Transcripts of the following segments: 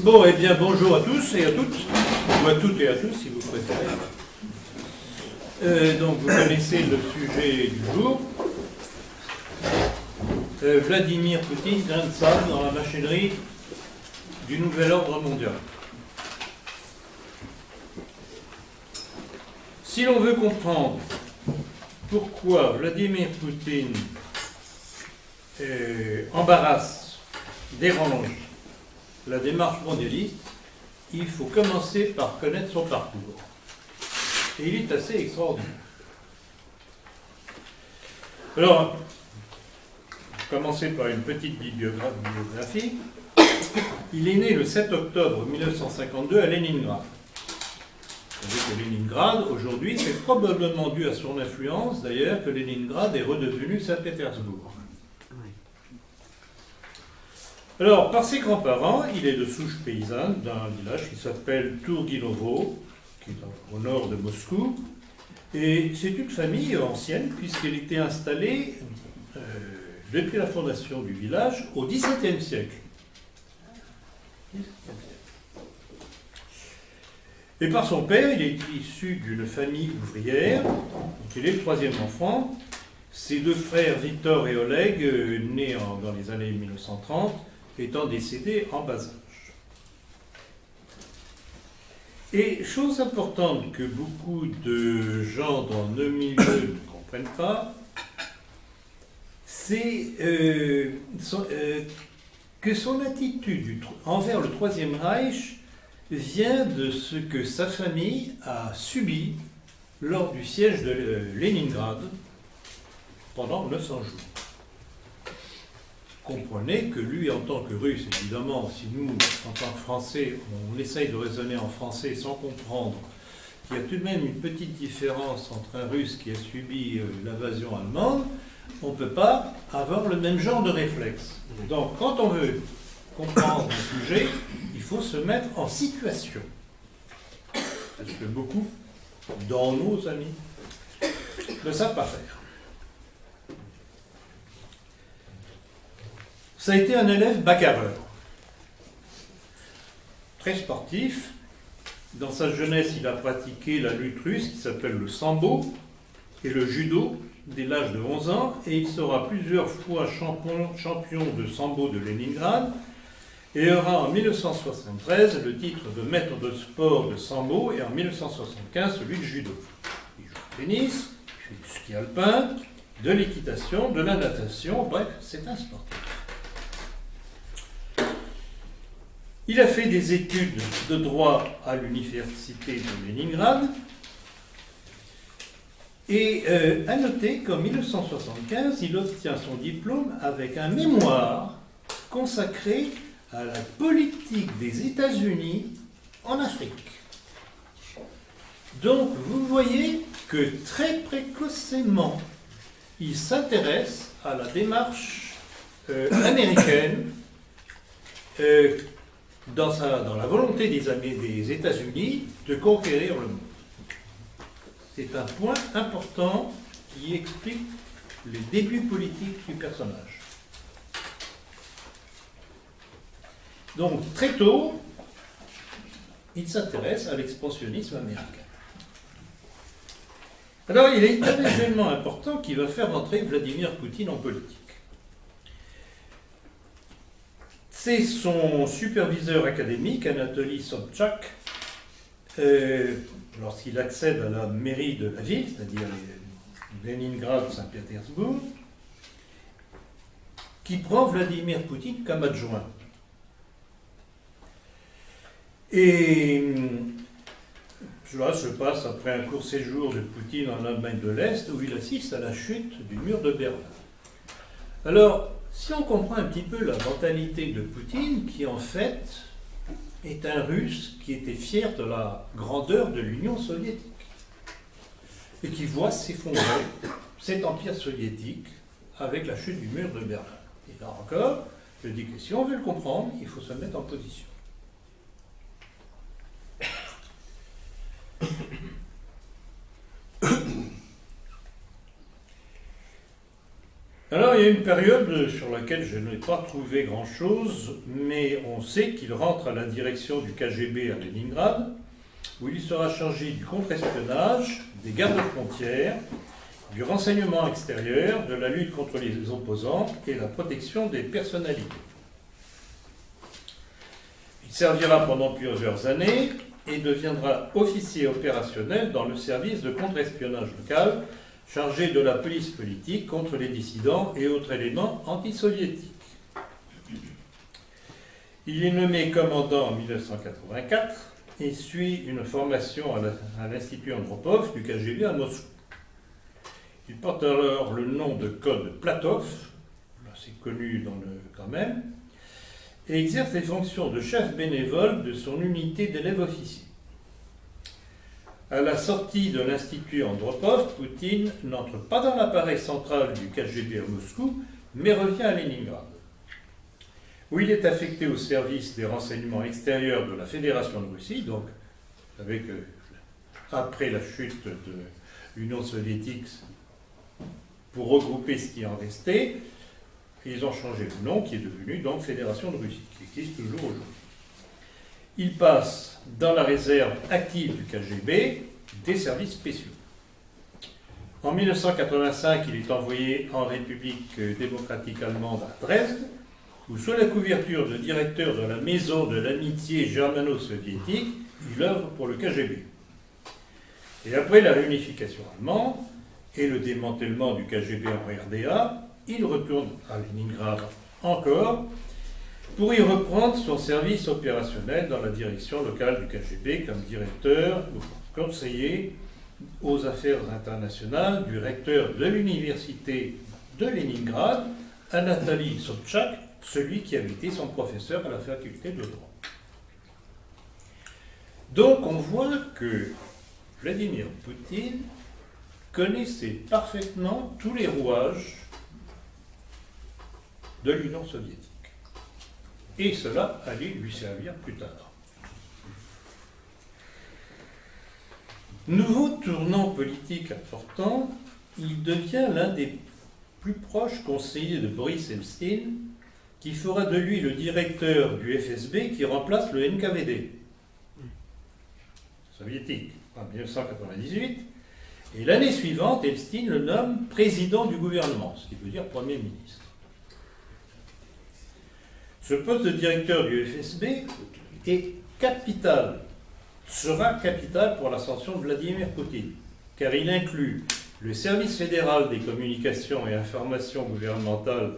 Bon, eh bien, bonjour à tous et à toutes, ou à toutes et à tous si vous préférez. Donc, vous connaissez le sujet du jour. Vladimir Poutine, grain de sable dans la machinerie du nouvel ordre mondial. Si l'on veut comprendre pourquoi Vladimir Poutine embarrasse, dérange la démarche mondialiste, il faut commencer par connaître son parcours. Et il est assez extraordinaire. Alors, commencer par une petite biographie. Il est né le 7 octobre 1952 à Leningrad. Vous savez que Leningrad, aujourd'hui, c'est probablement dû à son influence, d'ailleurs, que Leningrad est redevenu Saint-Pétersbourg. Alors, par ses grands-parents, il est de souche paysanne d'un village qui s'appelle Tourguinovo, qui est au nord de Moscou. Et c'est une famille ancienne, puisqu'elle était installée depuis la fondation du village au XVIIe siècle. Et par son père, il est issu d'une famille ouvrière, donc il est le troisième enfant. Ses deux frères, Victor et Oleg, nés dans les années 1930, étant décédés en bas âge. Et chose importante que beaucoup de gens dans nos milieux ne comprennent pas, c'est que son attitude envers le Troisième Reich vient de ce que sa famille a subi lors du siège de Leningrad pendant 900 jours. Comprenez que lui, en tant que Russe, évidemment, si nous, en tant que Français, on essaye de raisonner en français sans comprendre qu'il y a tout de même une petite différence entre un Russe qui a subi l'invasion allemande, on ne peut pas avoir le même genre de réflexe. Donc, quand on veut comprendre un sujet, il faut se mettre en situation. C'est ce que beaucoup, dans nos amis, ne savent pas faire. Ça a été un élève bagarreur, très sportif. Dans sa jeunesse, il a pratiqué la lutte russe qui s'appelle le sambo et le judo dès l'âge de 11 ans, et il sera plusieurs fois champion de sambo de Leningrad et aura en 1973 le titre de maître de sport de sambo et en 1975 celui de judo. Il joue au tennis, il fait du ski alpin, de l'équitation, de la natation, bref, c'est un sportif. Il a fait des études de droit à l'université de Leningrad et à noter qu'en 1975, il obtient son diplôme avec un mémoire consacré à la politique des États-Unis en Afrique. Donc vous voyez que très précocement, il s'intéresse à la démarche américaine dans la volonté des États-Unis de conquérir le monde. C'est un point important qui explique les débuts politiques du personnage. Donc, très tôt, il s'intéresse à l'expansionnisme américain. Alors, il est un événement important qui va faire entrer Vladimir Poutine en politique. C'est son superviseur académique, Anatoly Sobchak, lorsqu'il accède à la mairie de la ville, c'est-à-dire Leningrad-Saint-Pétersbourg, qui prend Vladimir Poutine comme adjoint. Et cela se passe après un court séjour de Poutine en Allemagne de l'Est, où il assiste à la chute du mur de Berlin. Alors, si on comprend un petit peu la mentalité de Poutine, qui en fait est un Russe qui était fier de la grandeur de l'Union soviétique et qui voit s'effondrer cet empire soviétique avec la chute du mur de Berlin. Et là encore, je dis que si on veut le comprendre, il faut se mettre en position. Alors, il y a une période sur laquelle je n'ai pas trouvé grand-chose, mais on sait qu'il rentre à la direction du KGB à Leningrad, où il sera chargé du contre-espionnage, des gardes-frontières, du renseignement extérieur, de la lutte contre les opposants et la protection des personnalités. Il servira pendant plusieurs années et deviendra officier opérationnel dans le service de contre-espionnage local, chargé de la police politique contre les dissidents et autres éléments antisoviétiques. Il est nommé commandant en 1984 et suit une formation à l'Institut Andropov du KGB à Moscou. Il porte alors le nom de code Platov, assez connu quand même, et exerce les fonctions de chef bénévole de son unité d'élèves officiers. À la sortie de l'Institut Andropov, Poutine n'entre pas dans l'appareil central du KGB à Moscou, mais revient à Leningrad, où il est affecté au service des renseignements extérieurs de la Fédération de Russie, donc avec, après la chute de l'Union soviétique, pour regrouper ce qui en restait, ils ont changé le nom, qui est devenu donc Fédération de Russie, qui existe toujours aujourd'hui. Il passe dans la réserve active du KGB des services spéciaux. En 1985, il est envoyé en République démocratique allemande à Dresde, où sous la couverture de directeur de la Maison de l'amitié germano-soviétique, il œuvre pour le KGB. Et après la réunification allemande et le démantèlement du KGB en RDA, il retourne à Leningrad encore pour y reprendre son service opérationnel dans la direction locale du KGB comme directeur ou conseiller aux affaires internationales du recteur de l'université de Leningrad, Anatoly Sobchak, celui qui avait été son professeur à la faculté de droit. Donc on voit que Vladimir Poutine connaissait parfaitement tous les rouages de l'Union soviétique. Et cela allait lui servir plus tard. Nouveau tournant politique important, il devient l'un des plus proches conseillers de Boris Eltsine, qui fera de lui le directeur du FSB qui remplace le NKVD soviétique en 1998. Et l'année suivante, Eltsine le nomme président du gouvernement, ce qui veut dire Premier ministre. Ce poste de directeur du FSB est capital, sera capital pour l'ascension de Vladimir Poutine, car il inclut le service fédéral des communications et informations gouvernementales,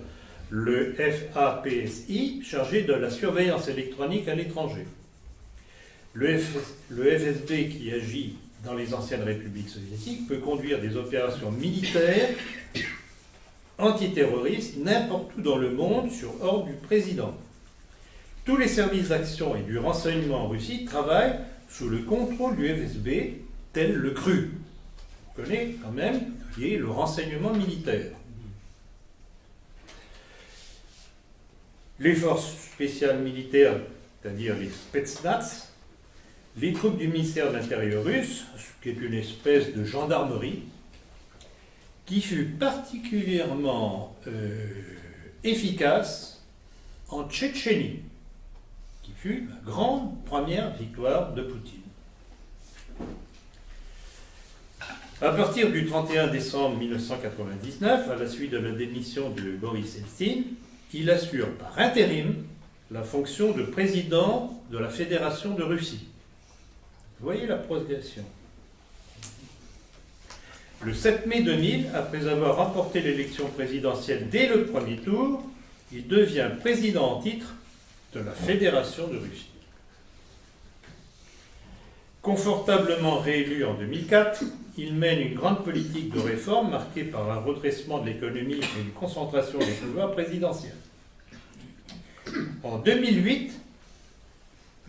le FAPSI, chargé de la surveillance électronique à l'étranger. Le FSB, qui agit dans les anciennes républiques soviétiques, peut conduire des opérations militaires antiterroristes n'importe où dans le monde sur ordre du président. Tous les services d'action et du renseignement en Russie travaillent sous le contrôle du FSB, tel le GRU. On connaît quand même, qui est le renseignement militaire. Les forces spéciales militaires, c'est-à-dire les Spetsnaz, les troupes du ministère de l'Intérieur russe, qui est une espèce de gendarmerie, qui fut particulièrement efficace en Tchétchénie, qui fut la grande première victoire de Poutine. À partir du 31 décembre 1999, à la suite de la démission de Boris Eltsine, il assure par intérim la fonction de président de la Fédération de Russie. Vous voyez la progression. Le 7 mai 2000, après avoir remporté l'élection présidentielle dès le premier tour, il devient président en titre de la Fédération de Russie. Confortablement réélu en 2004, il mène une grande politique de réforme marquée par un redressement de l'économie et une concentration des pouvoirs présidentiels. En 2008,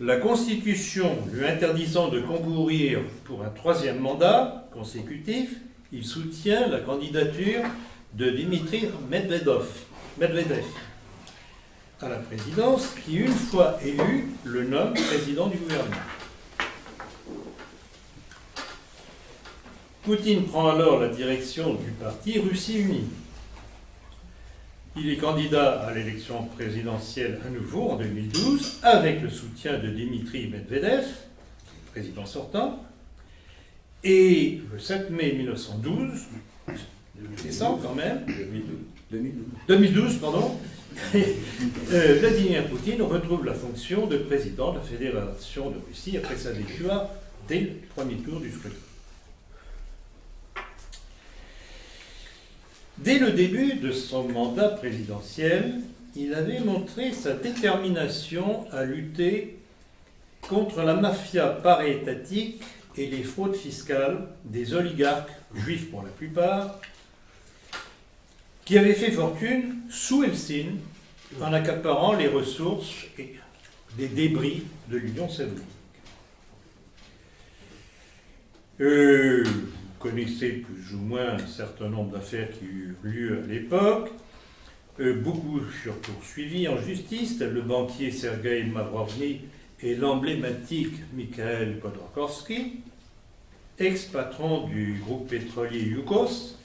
la Constitution lui interdisant de concourir pour un troisième mandat consécutif, il soutient la candidature de Dmitri Medvedev à la présidence, qui, une fois élu, le nomme président du gouvernement. Poutine prend alors la direction du parti Russie Unie. Il est candidat à l'élection présidentielle à nouveau en 2012 avec le soutien de Dmitri Medvedev, président sortant. Et le 7 mai 1912, décembre quand même, 2012, pardon, Vladimir Poutine retrouve la fonction de président de la Fédération de Russie après sa victoire dès le premier tour du scrutin. Dès le début de son mandat présidentiel, il avait montré sa détermination à lutter contre la mafia para-étatique et les fraudes fiscales des oligarques, juifs pour la plupart, qui avaient fait fortune sous Helsinki en accaparant les ressources et des débris de l'Union soviétique. Vous connaissez plus ou moins un certain nombre d'affaires qui eurent lieu à l'époque. Beaucoup furent poursuivis en justice, tel le banquier Sergei Mavrovny et l'emblématique Mikhail Khodorkovsky, ex-patron du groupe pétrolier Yukos,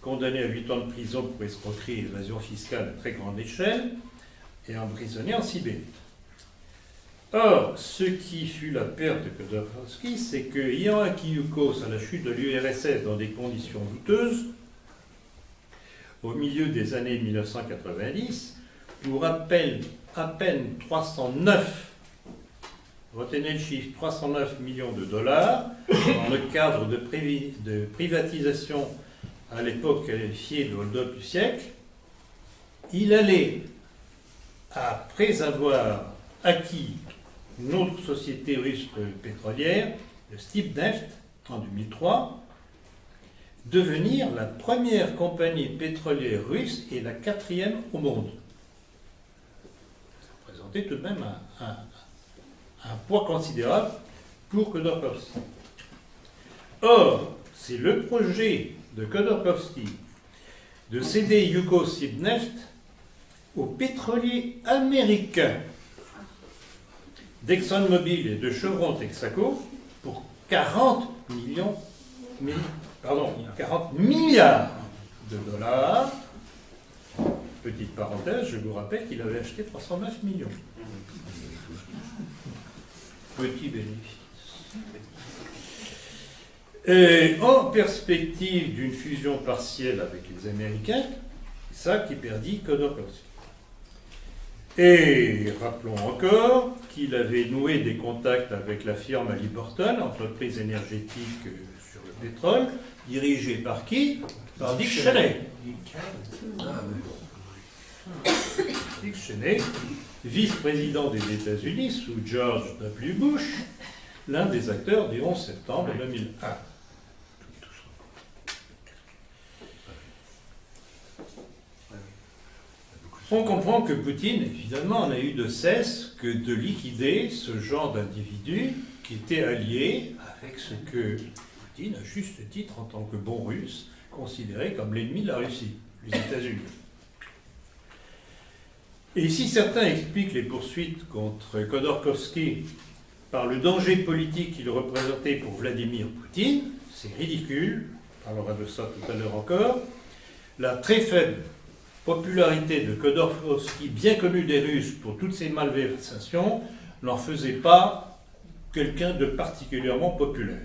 condamné à 8 ans de prison pour escroquerie et évasion fiscale à très grande échelle, et emprisonné en Sibérie. Or, ce qui fut la perte de Khodorkovsky, c'est que, ayant acquis Yukos à la chute de l'URSS dans des conditions douteuses, au milieu des années 1990, pour à peine 309, retenez le chiffre, 309 millions de dollars, dans le cadre de privatisation à l'époque qualifiée de hold-up du siècle, il allait, après avoir acquis une autre société russe pétrolière, le Stibneft, en 2003, devenir la première compagnie pétrolière russe et la 4e au monde. Ça représentait tout de même un poids considérable pour Khodorkovsky. Or, c'est le projet de Khodorkovsky de céder Yukos Stibneft aux pétroliers américains d'ExxonMobil et de Chevron Texaco pour 40 milliards de dollars. Petite parenthèse, je vous rappelle qu'il avait acheté 309 millions. Petit bénéfice. Et en perspective d'une fusion partielle avec les Américains, c'est ça qui perdit Khodorkovsky. Et rappelons encore qu'il avait noué des contacts avec la firme Halliburton, entreprise énergétique sur le pétrole, dirigée par qui? Par Dick Cheney. Dick Cheney, vice-président des États-Unis sous George W. Bush, l'un des acteurs du 11 septembre 2001. On comprend que Poutine, évidemment, n'a eu de cesse que de liquider ce genre d'individus qui étaient alliés avec ce que Poutine, à juste titre, en tant que bon russe, considérait comme l'ennemi de la Russie, les États-Unis. Et si certains expliquent les poursuites contre Khodorkovsky par le danger politique qu'il représentait pour Vladimir Poutine, c'est ridicule, on parlera de ça tout à l'heure encore. La très faible popularité de Khodorkovsky, bien connu des Russes pour toutes ses malversations, n'en faisait pas quelqu'un de particulièrement populaire.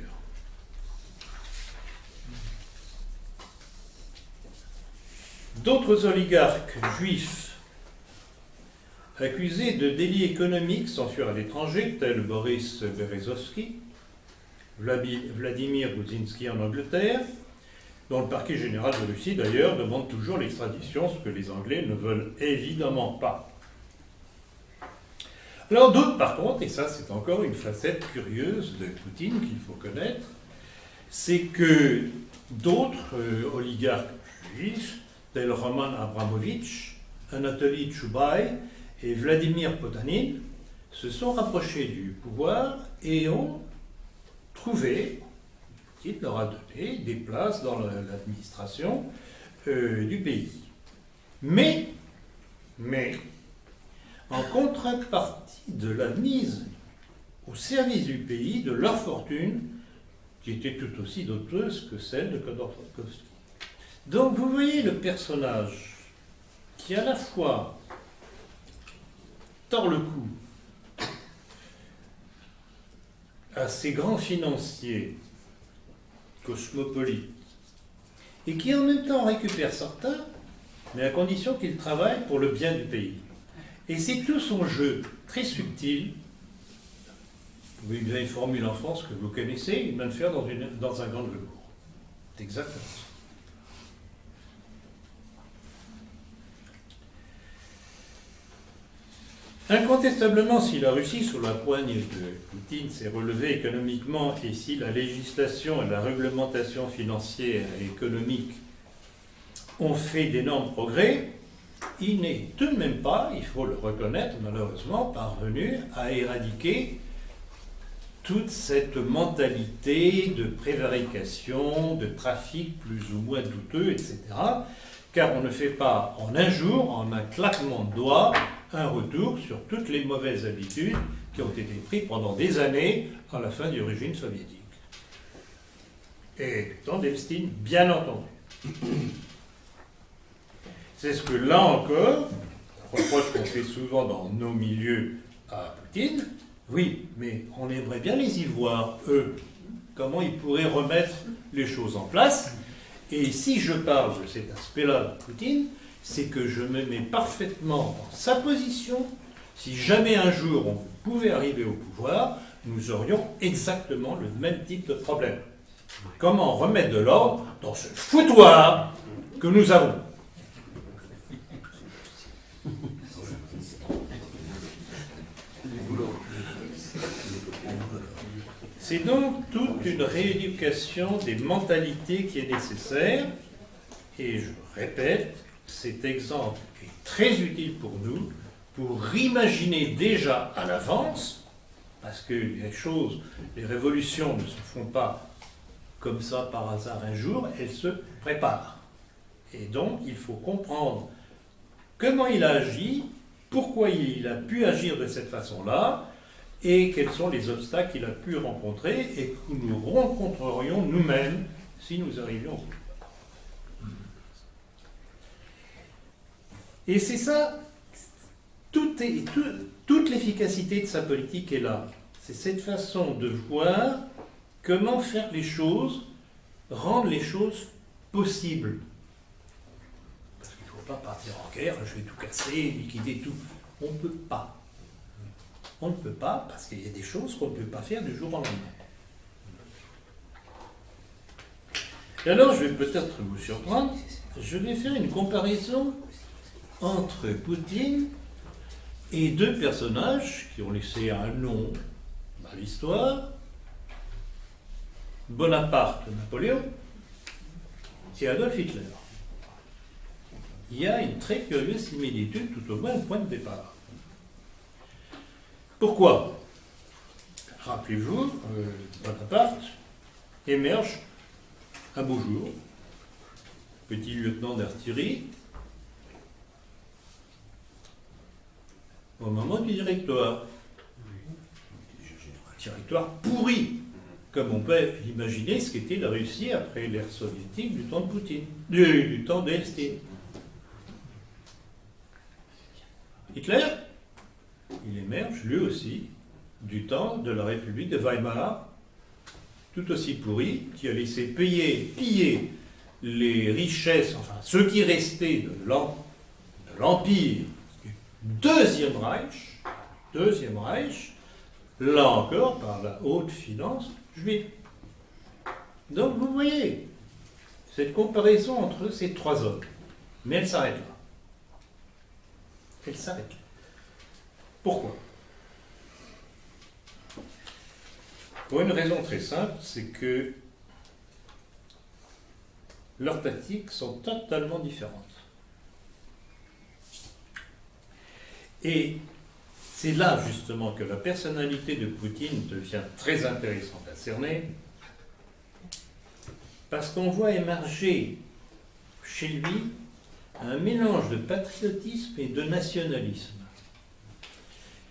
D'autres oligarques juifs accusés de délits économiques s'enfuirent à l'étranger, tels Boris Berezovsky, Vladimir Boudzinski en Angleterre, dont le parquet général de Russie, d'ailleurs, demande toujours l'extradition, ce que les Anglais ne veulent évidemment pas. Alors d'autres, par contre, et ça c'est encore une facette curieuse de Poutine qu'il faut connaître, c'est que d'autres oligarques juifs, tels Roman Abramovitch, Anatoly Chubay et Vladimir Potanin, se sont rapprochés du pouvoir et ont trouvé, Poutine leur a donné des places dans l'administration du pays. Mais, en contrepartie de la mise au service du pays de leur fortune, qui était tout aussi douteuse que celle de Khodorkovsky. Donc vous voyez le personnage qui à la fois tord le cou à ces grands financiers cosmopolites et qui en même temps récupère certains, mais à condition qu'ils travaillent pour le bien du pays. Et c'est tout son jeu très subtil. Il y a une formule en France que vous connaissez, il va le faire dans un gant de velours. C'est exactement ça. Incontestablement, si la Russie, sous la poigne de Poutine, s'est relevée économiquement et si la législation et la réglementation financière et économique ont fait d'énormes progrès, il n'est tout de même pas, il faut le reconnaître malheureusement, parvenu à éradiquer toute cette mentalité de prévarication, de trafic plus ou moins douteux, etc. Car on ne fait pas en un jour, en un claquement de doigts, un retour sur toutes les mauvaises habitudes qui ont été prises pendant des années à la fin du régime soviétique. Et du temps d'Elstine, bien entendu. C'est ce que, là encore, un reproche qu'on fait souvent dans nos milieux à Poutine, oui, mais on aimerait bien les y voir, eux, comment ils pourraient remettre les choses en place. Et si je parle de cet aspect-là de Poutine, c'est que je me mets parfaitement dans sa position. Si jamais un jour on pouvait arriver au pouvoir, nous aurions exactement le même type de problème. Comment remettre de l'ordre dans ce foutoir que nous avons? C'est donc toute une rééducation des mentalités qui est nécessaire. Et je répète, cet exemple est très utile pour nous, pour imaginer déjà à l'avance, parce que les révolutions ne se font pas comme ça par hasard un jour, elles se préparent. Et donc, il faut comprendre comment il a agi, pourquoi il a pu agir de cette façon-là, et quels sont les obstacles qu'il a pu rencontrer et que nous rencontrerions nous-mêmes si nous arrivions au pouvoir. Et c'est ça, toute l'efficacité de sa politique est là. C'est cette façon de voir comment faire les choses, rendre les choses possibles. Parce qu'il ne faut pas partir en guerre, je vais tout casser, liquider tout. On ne peut pas. On ne peut pas, parce qu'il y a des choses qu'on ne peut pas faire du jour au lendemain. Et alors, je vais peut-être vous surprendre, je vais faire une comparaison entre Poutine et deux personnages qui ont laissé un nom dans l'histoire, Bonaparte, Napoléon, et Adolf Hitler. Il y a une très curieuse similitude, tout au moins au point de départ. Pourquoi? Rappelez-vous, Bonaparte émerge un beau jour, petit lieutenant d'artillerie, au moment du directoire. Un directoire pourri, comme on peut imaginer ce qu'était la Russie après l'ère soviétique du temps de Poutine, du temps d'Elstine. Hitler, il émerge lui aussi du temps de la République de Weimar, tout aussi pourri, qui a laissé piller les richesses, enfin ceux qui restaient de l'Empire du Deuxième Reich, là encore par la haute finance juive. Donc vous voyez cette comparaison entre ces trois hommes, mais elle s'arrête là. Elle s'arrête là. Pourquoi? Pour une raison très simple, c'est que leurs tactiques sont totalement différentes. Et c'est là justement que la personnalité de Poutine devient très intéressante à cerner, parce qu'on voit émerger chez lui un mélange de patriotisme et de nationalisme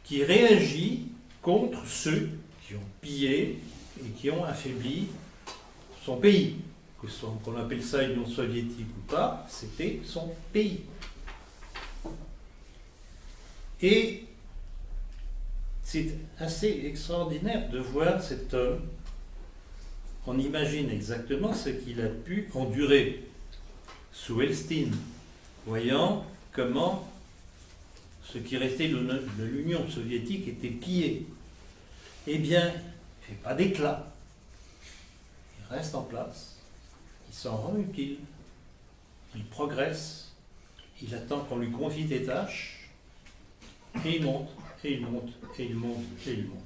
qui réagit contre ceux qui ont pillé et qui ont affaibli son pays. Qu'on appelle ça Union soviétique ou pas, c'était son pays. Et c'est assez extraordinaire de voir cet homme. On imagine exactement ce qu'il a pu endurer sous Elstine, voyant comment ce qui restait de l'Union soviétique était pillé. Eh bien, il ne fait pas d'éclat. Il reste en place. Il s'en rend utile. Il progresse. Il attend qu'on lui confie des tâches. Et il monte, et il monte, et il monte, et il monte.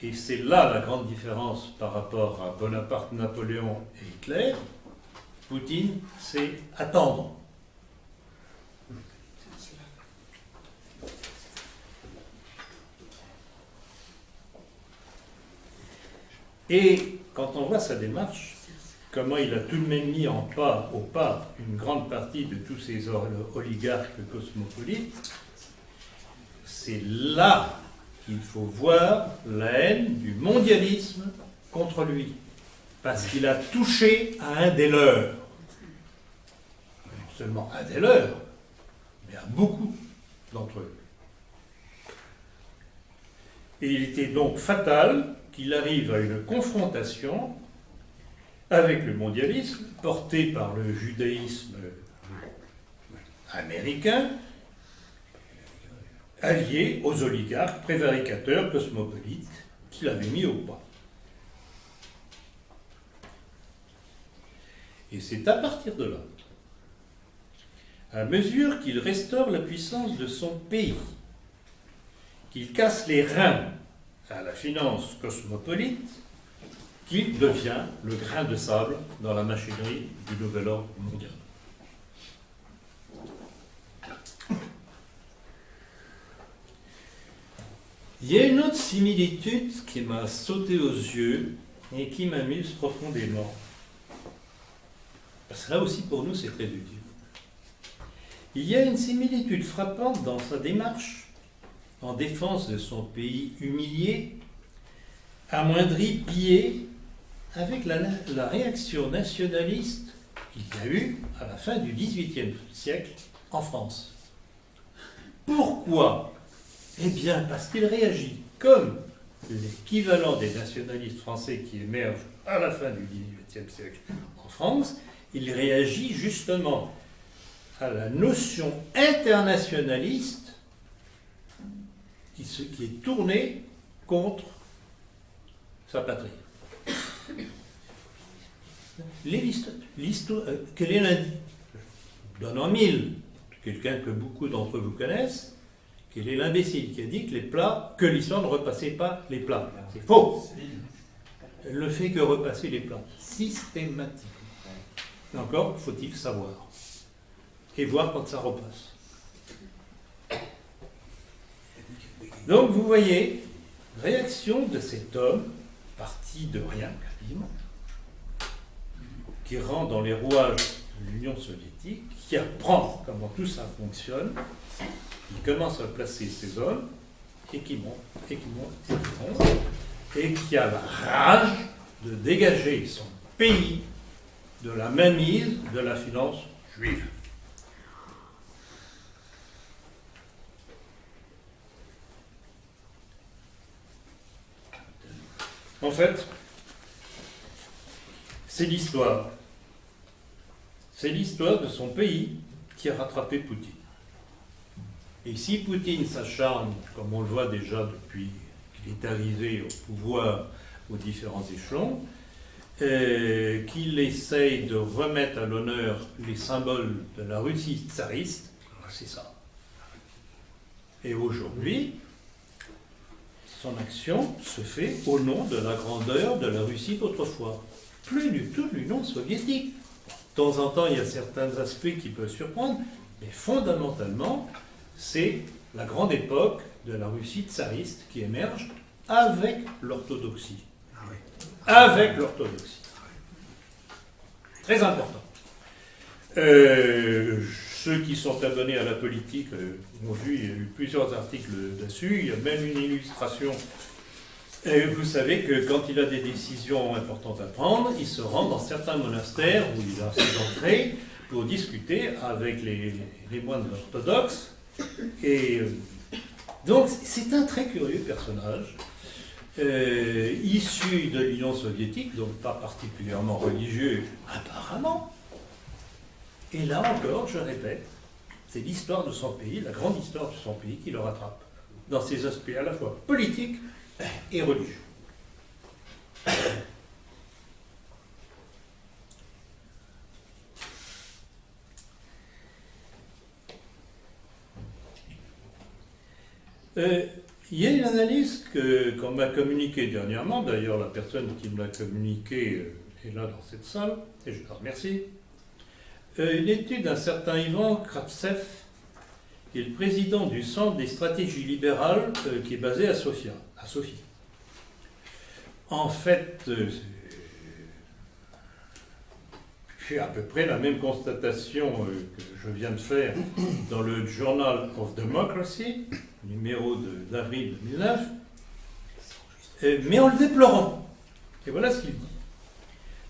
Et c'est là la grande différence par rapport à Bonaparte, Napoléon et Hitler. Poutine, c'est attendre. Et quand on voit sa démarche, comment il a tout de même mis au pas une grande partie de tous ces oligarques cosmopolites, c'est là qu'il faut voir la haine du mondialisme contre lui. Parce qu'il a touché à un des leurs. Non seulement un des leurs, mais à beaucoup d'entre eux. Et il était donc fatal qu'il arrive à une confrontation avec le mondialisme porté par le judaïsme américain, allié aux oligarques, prévaricateurs, cosmopolites, qu'il avait mis au pas. Et c'est à partir de là, à mesure qu'il restaure la puissance de son pays, qu'il casse les reins à la finance cosmopolite, qu'il devient le grain de sable dans la machinerie du nouvel ordre mondial. Il y a une autre similitude qui m'a sauté aux yeux et qui m'amuse profondément. Parce que là aussi, pour nous, c'est très utile. Il y a une similitude frappante dans sa démarche en défense de son pays humilié, amoindri, pillé, avec la réaction nationaliste qu'il y a eu à la fin du XVIIIe siècle en France. Pourquoi ? Eh bien, parce qu'il réagit comme l'équivalent des nationalistes français qui émergent à la fin du XVIIIe siècle en France. Il réagit justement à la notion internationaliste qui est tournée contre sa patrie. Quel est l'indice ? Je donne en mille, quelqu'un que beaucoup d'entre vous connaissent, quel est l'imbécile qui a dit que l'histoire ne repassait pas les plats. C'est faux. Elle ne fait que repasser les plats, systématiquement. Encore faut-il savoir. Et voir quand ça repasse. Donc vous voyez, réaction de cet homme, parti de rien quasiment, qui rentre dans les rouages de l'Union soviétique, qui apprend comment tout ça fonctionne, qui commence à placer ses hommes, et qui monte, et qui monte, et qui monte, et qui a la rage de dégager son pays de la mainmise de la finance juive. En fait, c'est l'histoire. C'est l'histoire de son pays qui a rattrapé Poutine. Et si Poutine s'acharne, comme on le voit déjà depuis qu'il est arrivé au pouvoir aux différents échelons, qu'il essaye de remettre à l'honneur les symboles de la Russie tsariste, c'est ça. Et aujourd'hui, son action se fait au nom de la grandeur de la Russie d'autrefois. Plus du tout de l'Union soviétique. De temps en temps, il y a certains aspects qui peuvent surprendre, mais fondamentalement, c'est la grande époque de la Russie tsariste qui émerge avec l'orthodoxie. Avec l'orthodoxie. Très important. Ceux qui sont abonnés à la politique ont vu, il y a eu plusieurs articles dessus, il y a même une illustration. Et vous savez que quand il a des décisions importantes à prendre, il se rend dans certains monastères où il a ses entrées pour discuter avec les moines orthodoxes. Et donc, c'est un très curieux personnage, issu de l'Union soviétique, donc pas particulièrement religieux, apparemment. Et là encore, je répète, c'est l'histoire de son pays, la grande histoire de son pays qui le rattrape, dans ses aspects à la fois politiques et religieux. Il y a une analyse qu'on m'a communiquée dernièrement, d'ailleurs la personne qui me l'a communiquée est là dans cette salle, et je la remercie. Une étude d'un certain Ivan Kravtsev, qui est le président du Centre des stratégies libérales, qui est basé à Sofia, à Sofie. En fait, c'est à peu près la même constatation que je viens de faire dans le Journal of Democracy, numéro d'avril 2009, mais en le déplorant. Et voilà ce qu'il dit.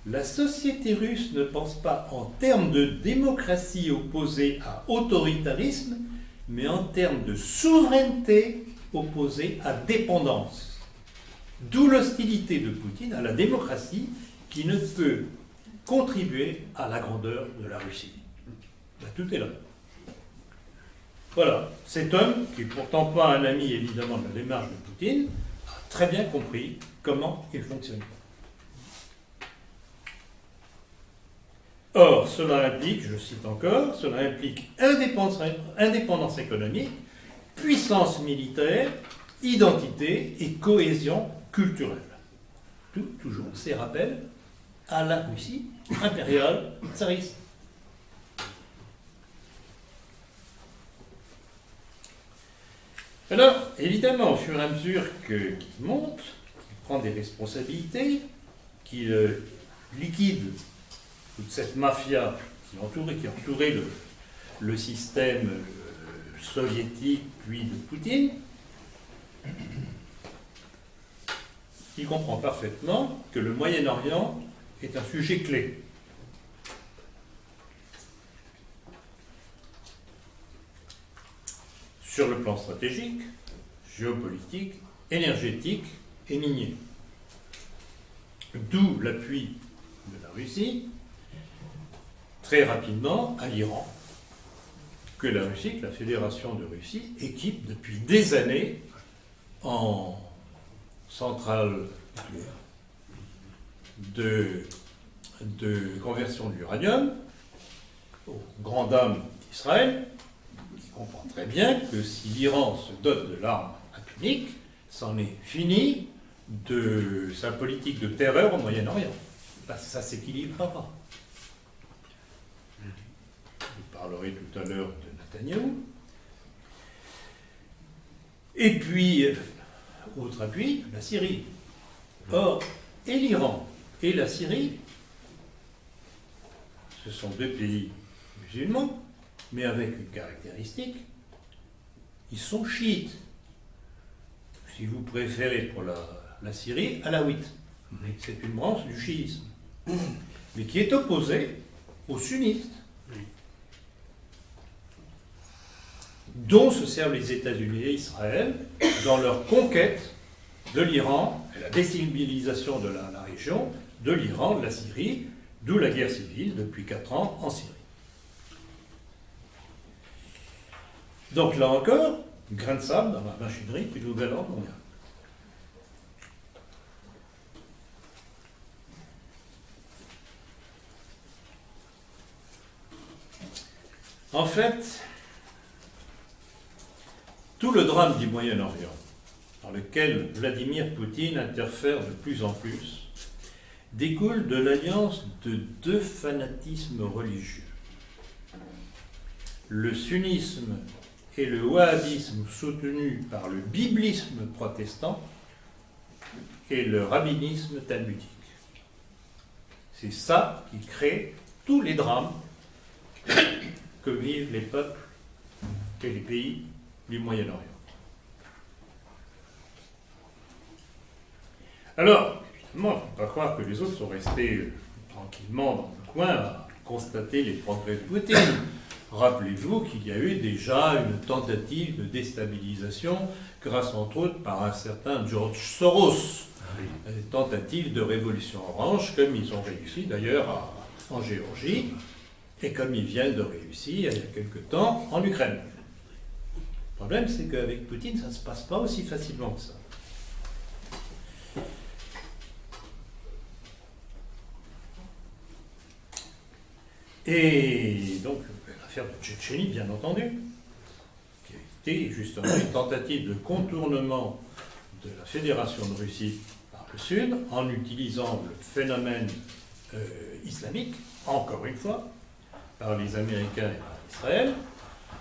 La société russe ne pense pas en termes de démocratie opposée à autoritarisme, mais en termes de souveraineté opposée à dépendance. D'où l'hostilité de Poutine à la démocratie qui ne peut contribuer à la grandeur de la Russie. Ben, tout est là. Voilà, cet homme, qui n'est pourtant pas un ami évidemment de la démarche de Poutine, a très bien compris comment il fonctionne. Or, cela implique, je cite encore, cela implique indépendance économique, puissance militaire, identité et cohésion culturelle. Toujours ces rappels à la Russie impériale tsariste. Alors, évidemment, au fur et à mesure qu'il monte, qu'il prend des responsabilités, qu'il liquide toute cette mafia qui entourait le système soviétique, puis de Poutine, il comprend parfaitement que le Moyen-Orient est un sujet clé. Sur le plan stratégique, géopolitique, énergétique et minier. D'où l'appui de la Russie, très rapidement, à l'Iran, que la Russie, que la Fédération de Russie, équipe depuis des années en centrale de conversion de l'uranium, aux grandes dames d'Israël, qui comprend très bien que si l'Iran se dote de l'arme atomique, c'en est fini de sa politique de terreur au Moyen-Orient. Parce que ça s'équilibrera pas. Vous parlerez tout à l'heure de Netanyahou. Et puis, autre appui, la Syrie. Or, et l'Iran et la Syrie, ce sont deux pays musulmans, mais avec une caractéristique, ils sont chiites. Si vous préférez pour la Syrie, alaouite. C'est une branche du chiisme, mais qui est opposée aux sunnites, dont se servent les États-Unis et Israël dans leur conquête de l'Iran et la déstabilisation de la région, de l'Iran, de la Syrie, d'où la guerre civile depuis 4 ans en Syrie. Donc là encore, grain de sable dans la machinerie du nouvel ordre mondial. En fait, tout le drame du Moyen-Orient, dans lequel Vladimir Poutine interfère de plus en plus, découle de l'alliance de deux fanatismes religieux. Le sunnisme et le wahhabisme soutenu par le biblisme protestant et le rabbinisme talmudique. C'est ça qui crée tous les drames que vivent les peuples et les pays du Moyen-Orient. Alors, évidemment, il ne faut pas croire que les autres sont restés tranquillement dans le coin à constater les progrès de Poutine. Rappelez-vous qu'il y a eu déjà une tentative de déstabilisation grâce entre autres par un certain George Soros. Une tentative de révolution orange, comme ils ont réussi d'ailleurs en Géorgie, et comme ils viennent de réussir il y a quelque temps en Ukraine. Le problème, c'est qu'avec Poutine, ça ne se passe pas aussi facilement que ça. Et donc, l'affaire de Tchétchénie, bien entendu, qui a été justement une tentative de contournement de la Fédération de Russie par le Sud, en utilisant le phénomène islamique, encore une fois, par les Américains et par Israël.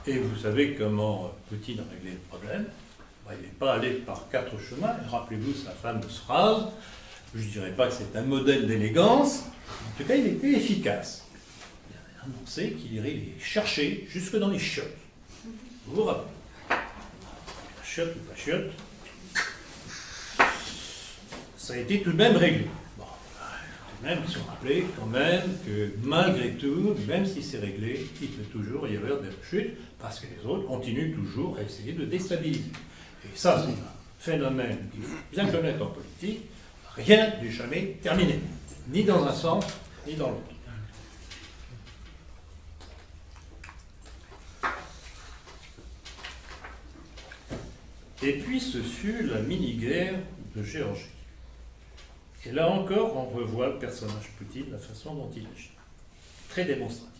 Et vous savez comment Poutine a réglé le problème. Il n'est pas allé par 4 chemins. Rappelez-vous sa fameuse phrase, je ne dirais pas que c'est un modèle d'élégance, en tout cas il était efficace. Il a annoncé qu'il irait les chercher jusque dans les chiottes. Vous vous rappelez? Chiotte ou pas chiotte, ça a été tout de même réglé. Bon, tout de même, ils se sont rappelés quand même que malgré tout, même si c'est réglé, il peut toujours y avoir des rechutes parce que les autres continuent toujours à essayer de déstabiliser. Et ça, c'est un phénomène qu'il faut bien connaître en politique. Rien n'est jamais terminé, ni dans un sens, ni dans l'autre. Et puis ce fut la mini-guerre de Géorgie. Et là encore, on revoit le personnage Poutine, la façon dont il agit. Très démonstratif.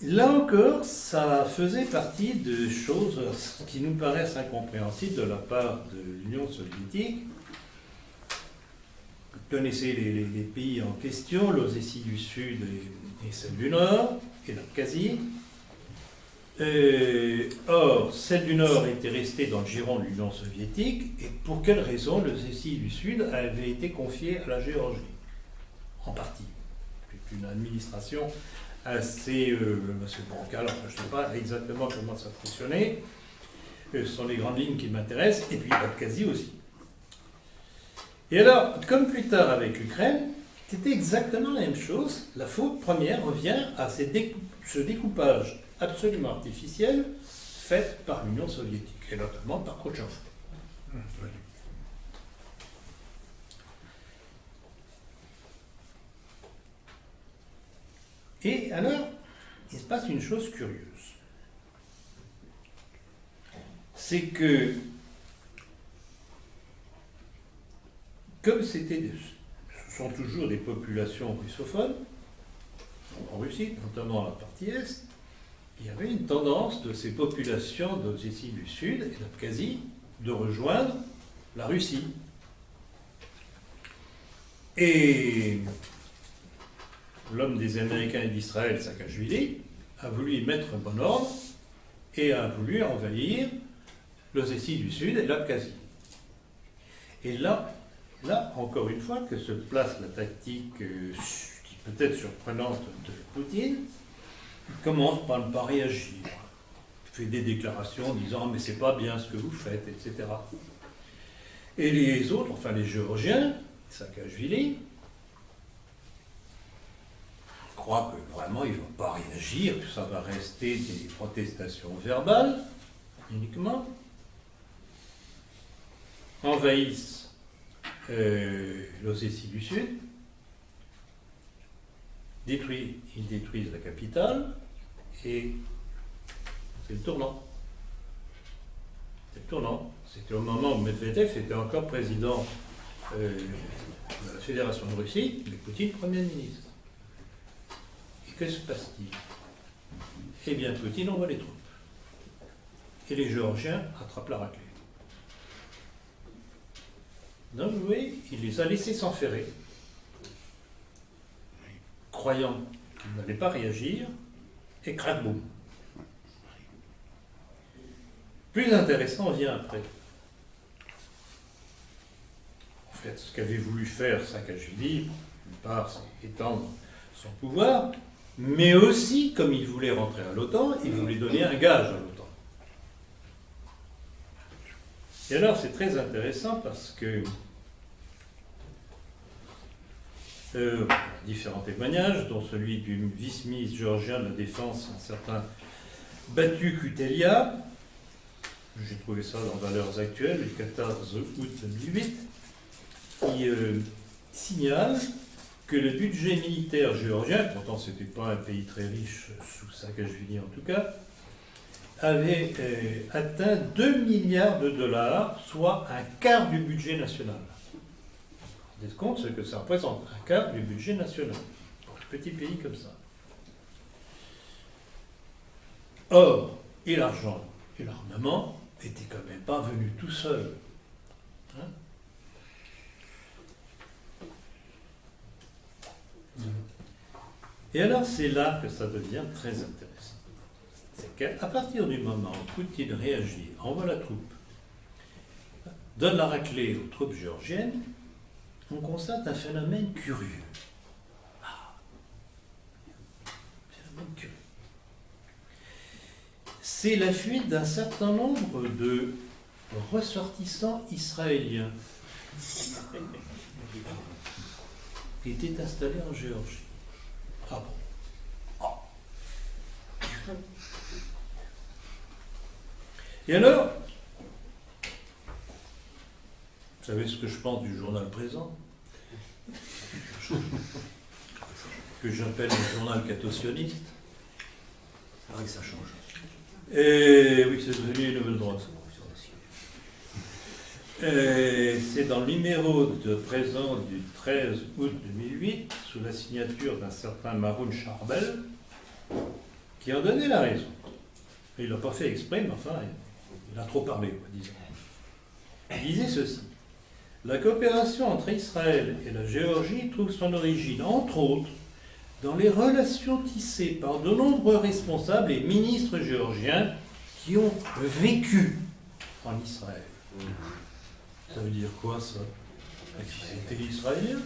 Là encore, ça faisait partie de choses qui nous paraissent incompréhensibles de la part de l'Union soviétique. Vous connaissez les pays en question, l'Ossétie du Sud et celle du Nord, et l'Abkhazie. Or, celle du Nord était restée dans le giron de l'Union soviétique, et pour quelle raison l'Ossétie du Sud avait été confiée à la Géorgie? En partie. C'est une administration assez bancale, enfin, je ne sais pas exactement comment ça fonctionnait. Ce sont les grandes lignes qui m'intéressent, et puis l'Abkhazie aussi. Et alors, comme plus tard avec l'Ukraine, c'était exactement la même chose. La faute première revient à ce découpage absolument artificiel fait par l'Union soviétique, et notamment par Khrouchtchev. Et alors, il se passe une chose curieuse. C'est que, comme ce sont toujours des populations russophones, en Russie, notamment la partie Est, il y avait une tendance de ces populations d'Ossétie du Sud et d'Abkhazie de rejoindre la Russie. Et l'homme des Américains et d'Israël, Saakashvili, a voulu y mettre un bon ordre et a voulu envahir l'Ossétie du Sud et l'Abkhazie. Et là, encore une fois, que se place la tactique qui peut être surprenante de Poutine. Il commence par ne pas réagir. Il fait des déclarations en disant « mais c'est pas bien ce que vous faites », etc. Et les autres, enfin les Géorgiens, Saakashvili, croient que vraiment ils ne vont pas réagir, que ça va rester des protestations verbales, uniquement. Envahissent l'Ossétie du Sud, ils détruisent la capitale, et c'est le tournant. C'est le tournant. C'était au moment où Medvedev était encore président de la Fédération de Russie, mais Poutine Premier ministre. Et que se passe-t-il? Eh bien, Poutine envoie les troupes. Et les Géorgiens attrapent la raclée. Donc, vous voyez, il les a laissés s'enferrer, croyant qu'ils n'allaient pas réagir, et crac boum. Plus intéressant vient après. En fait, ce qu'avait voulu faire Saakashvili, d'une part, c'est étendre son pouvoir, mais aussi, comme il voulait rentrer à l'OTAN, il voulait donner un gage à l'OTAN. Et alors, c'est très intéressant parce que Différents témoignages, dont celui du vice-ministre géorgien de la Défense, un certain Batu Kutelia. J'ai trouvé ça dans Valeurs Actuelles, le 14 août 2008, qui signale que le budget militaire géorgien, pourtant ce n'était pas un pays très riche sous Saakashvili en tout cas, avait atteint 2 milliards de dollars, soit un quart du budget national. Vous vous rendez compte ce que ça représente, un quart du budget national, pour un petit pays comme ça. Or, et l'argent et l'armement n'étaient quand même pas venus tout seuls. Hein? Et alors, c'est là que ça devient très intéressant. C'est qu'à partir du moment où Poutine réagit, envoie la troupe, donne la raclée aux troupes géorgiennes, on constate un phénomène curieux. Phénomène curieux. C'est la fuite d'un certain nombre de ressortissants israéliens qui étaient installés en Géorgie. Ah bon? Oh. Et alors, vous savez ce que je pense du journal présent? Que j'appelle le journal catosioniste. C'est vrai que ça change. Et oui, c'est devenu une nouvelle droite. C'est dans le numéro de présent du 13 août 2008, sous la signature d'un certain Maroun Charbel, qui a donné la raison. Et il ne l'a pas fait exprès, mais enfin, il a trop parlé, quoi, disons. Il disait ceci. La coopération entre Israël et la Géorgie trouve son origine, entre autres, dans les relations tissées par de nombreux responsables et ministres géorgiens qui ont vécu en Israël. Ça veut dire quoi, ça? C'était israélien?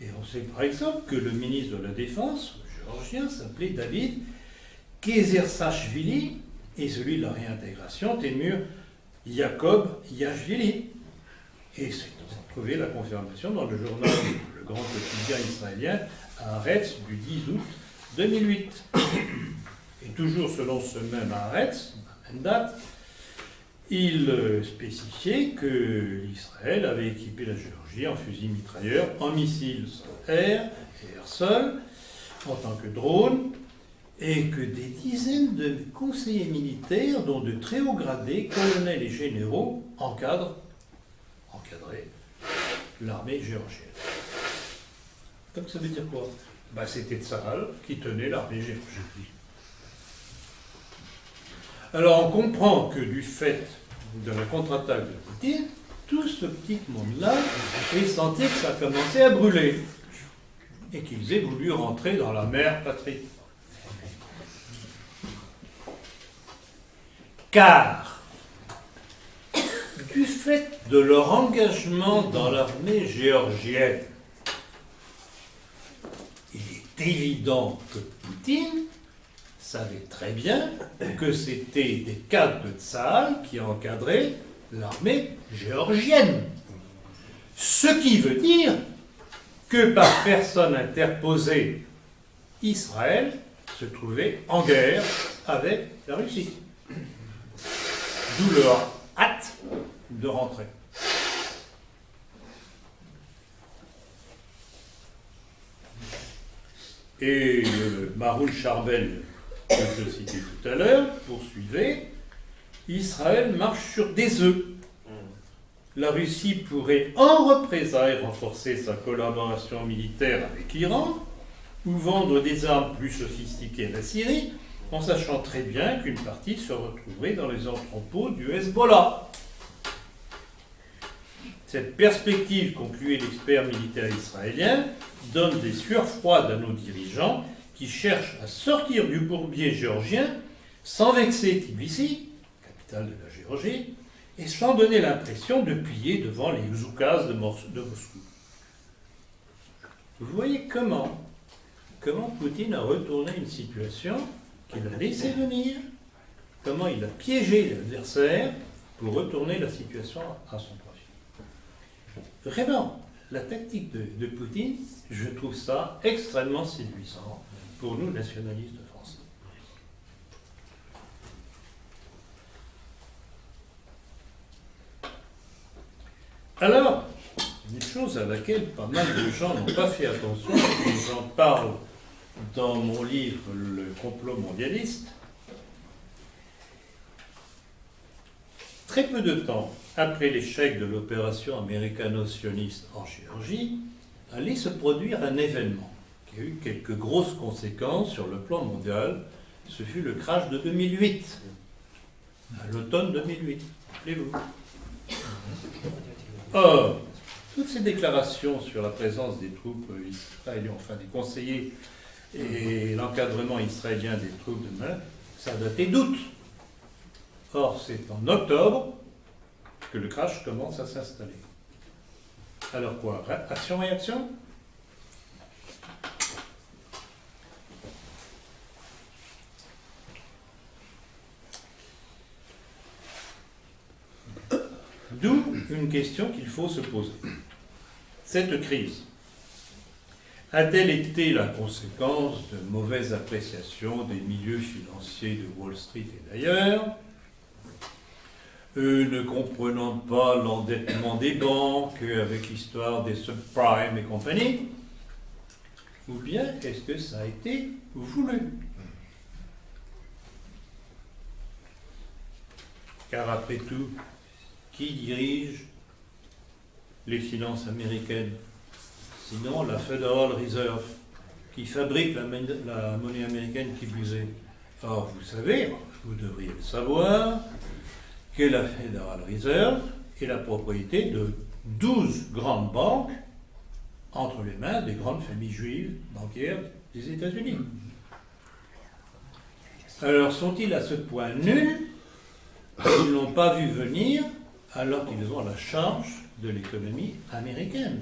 Et on sait par exemple que le ministre de la Défense géorgien s'appelait David Kezersashvili et celui de la réintégration, Temur Yaakov Yashvili. Et c'est trouvé la confirmation dans le journal, le grand quotidien israélien, Haaretz, du 10 août 2008. Et toujours selon ce même Haaretz, la même date, il spécifiait que l'Israël avait équipé la Géorgie en fusils mitrailleurs, en missiles sol-air et air-sol, en tant que drone, et que des dizaines de conseillers militaires, dont de très hauts gradés, colonels et généraux, encadraient l'armée géorgienne. Donc ça veut dire quoi? C'était Tsahal qui tenait l'armée géorgienne. Alors on comprend que du fait de la contre-attaque de Poutine, tout ce petit monde-là ait senti que ça commençait à brûler et qu'ils aient voulu rentrer dans la mer patrie. Car, du fait de leur engagement dans l'armée géorgienne, il est évident que Poutine savait très bien que c'était des cadres de Tsahal qui encadraient l'armée géorgienne. Ce qui veut dire que par personne interposée, Israël se trouvait en guerre avec la Russie. D'où leur hâte de rentrer. Et Maroun Charbel, que je citais tout à l'heure, poursuivait, Israël marche sur des œufs. La Russie pourrait en représailles renforcer sa collaboration militaire avec l'Iran ou vendre des armes plus sophistiquées à la Syrie, en sachant très bien qu'une partie se retrouverait dans les entrepôts du Hezbollah. Cette perspective, concluait l'expert militaire israélien, donne des sueurs froides à nos dirigeants qui cherchent à sortir du bourbier géorgien sans vexer Tbilissi, capitale de la Géorgie, et sans donner l'impression de plier devant les ouzoukas de Moscou. Vous voyez comment Poutine a retourné une situation qu'il a laissé venir, comment il a piégé l'adversaire pour retourner la situation à son profit. Vraiment, la tactique de Poutine, je trouve ça extrêmement séduisant pour nous, nationalistes français. Alors, une chose à laquelle pas mal de gens n'ont pas fait attention, et j'en parle dans mon livre Le complot mondialiste, très peu de temps après l'échec de l'opération américano-sioniste en Géorgie, allait se produire un événement qui a eu quelques grosses conséquences sur le plan mondial. Ce fut le crash de 2008, à l'automne 2008, rappelez-vous. Or, toutes ces déclarations sur la présence des troupes israéliennes, enfin des conseillers et l'encadrement israélien des troupes de mer, ça datait d'août. Or, c'est en octobre que le crash commence à s'installer. Alors quoi? Action-réaction? D'où une question qu'il faut se poser. Cette crise a-t-elle été la conséquence de mauvaises appréciations des milieux financiers de Wall Street et d'ailleurs, eux ne comprenant pas l'endettement des banques avec l'histoire des subprimes et compagnie, ou bien est-ce que ça a été voulu? Car après tout, qui dirige les finances américaines? Sinon la Federal Reserve, qui fabrique la monnaie américaine qui plus est. Or, vous savez, vous devriez le savoir, que la Federal Reserve est la propriété de 12 grandes banques entre les mains des grandes familles juives bancaires des États-Unis. Alors, sont-ils à ce point nuls qu'ils n'ont pas vu venir alors qu'ils ont la charge de l'économie américaine?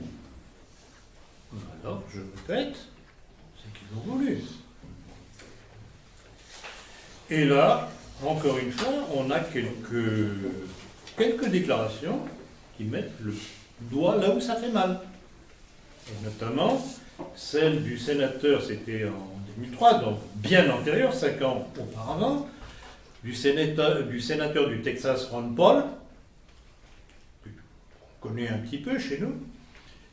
Alors, je répète, c'est qu'ils ont voulu. Et là, encore une fois, on a quelques déclarations qui mettent le doigt là où ça fait mal. Et notamment, celle du sénateur, c'était en 2003, donc bien antérieur, 5 ans auparavant, du sénateur du Texas, Ron Paul, qu'on connaît un petit peu chez nous,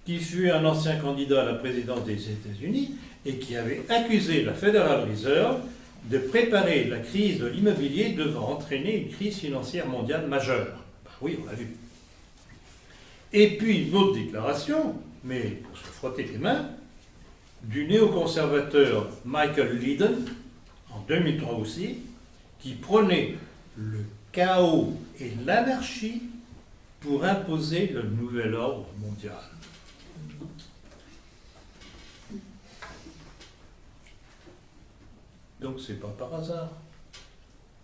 qui fut un ancien candidat à la présidence des États-Unis et qui avait accusé la Federal Reserve de préparer la crise de l'immobilier devant entraîner une crise financière mondiale majeure. Ben oui, on l'a vu. Et puis une autre déclaration, mais pour se frotter les mains, du néoconservateur Michael Lydon, en 2003 aussi, qui prônait le chaos et l'anarchie pour imposer le nouvel ordre mondial. Donc c'est pas par hasard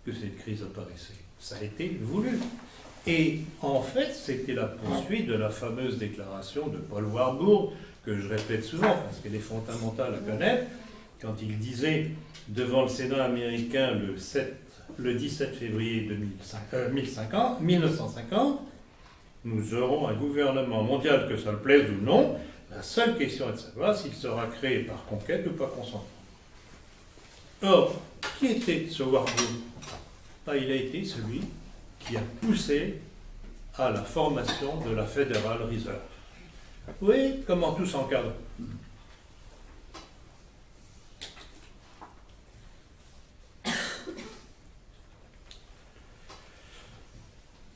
que cette crise apparaissait. Ça a été voulu. Et en fait, c'était la poursuite de la fameuse déclaration de Paul Warburg, que je répète souvent parce qu'elle est fondamentale à connaître, quand il disait devant le Sénat américain le 17 février 1950, nous aurons un gouvernement mondial, que ça le plaise ou non. La seule question est de savoir s'il sera créé par conquête ou par consentement. Or, qui était ce Warburg? Il a été celui qui a poussé à la formation de la Federal Reserve. Vous voyez comment tout s'encadre.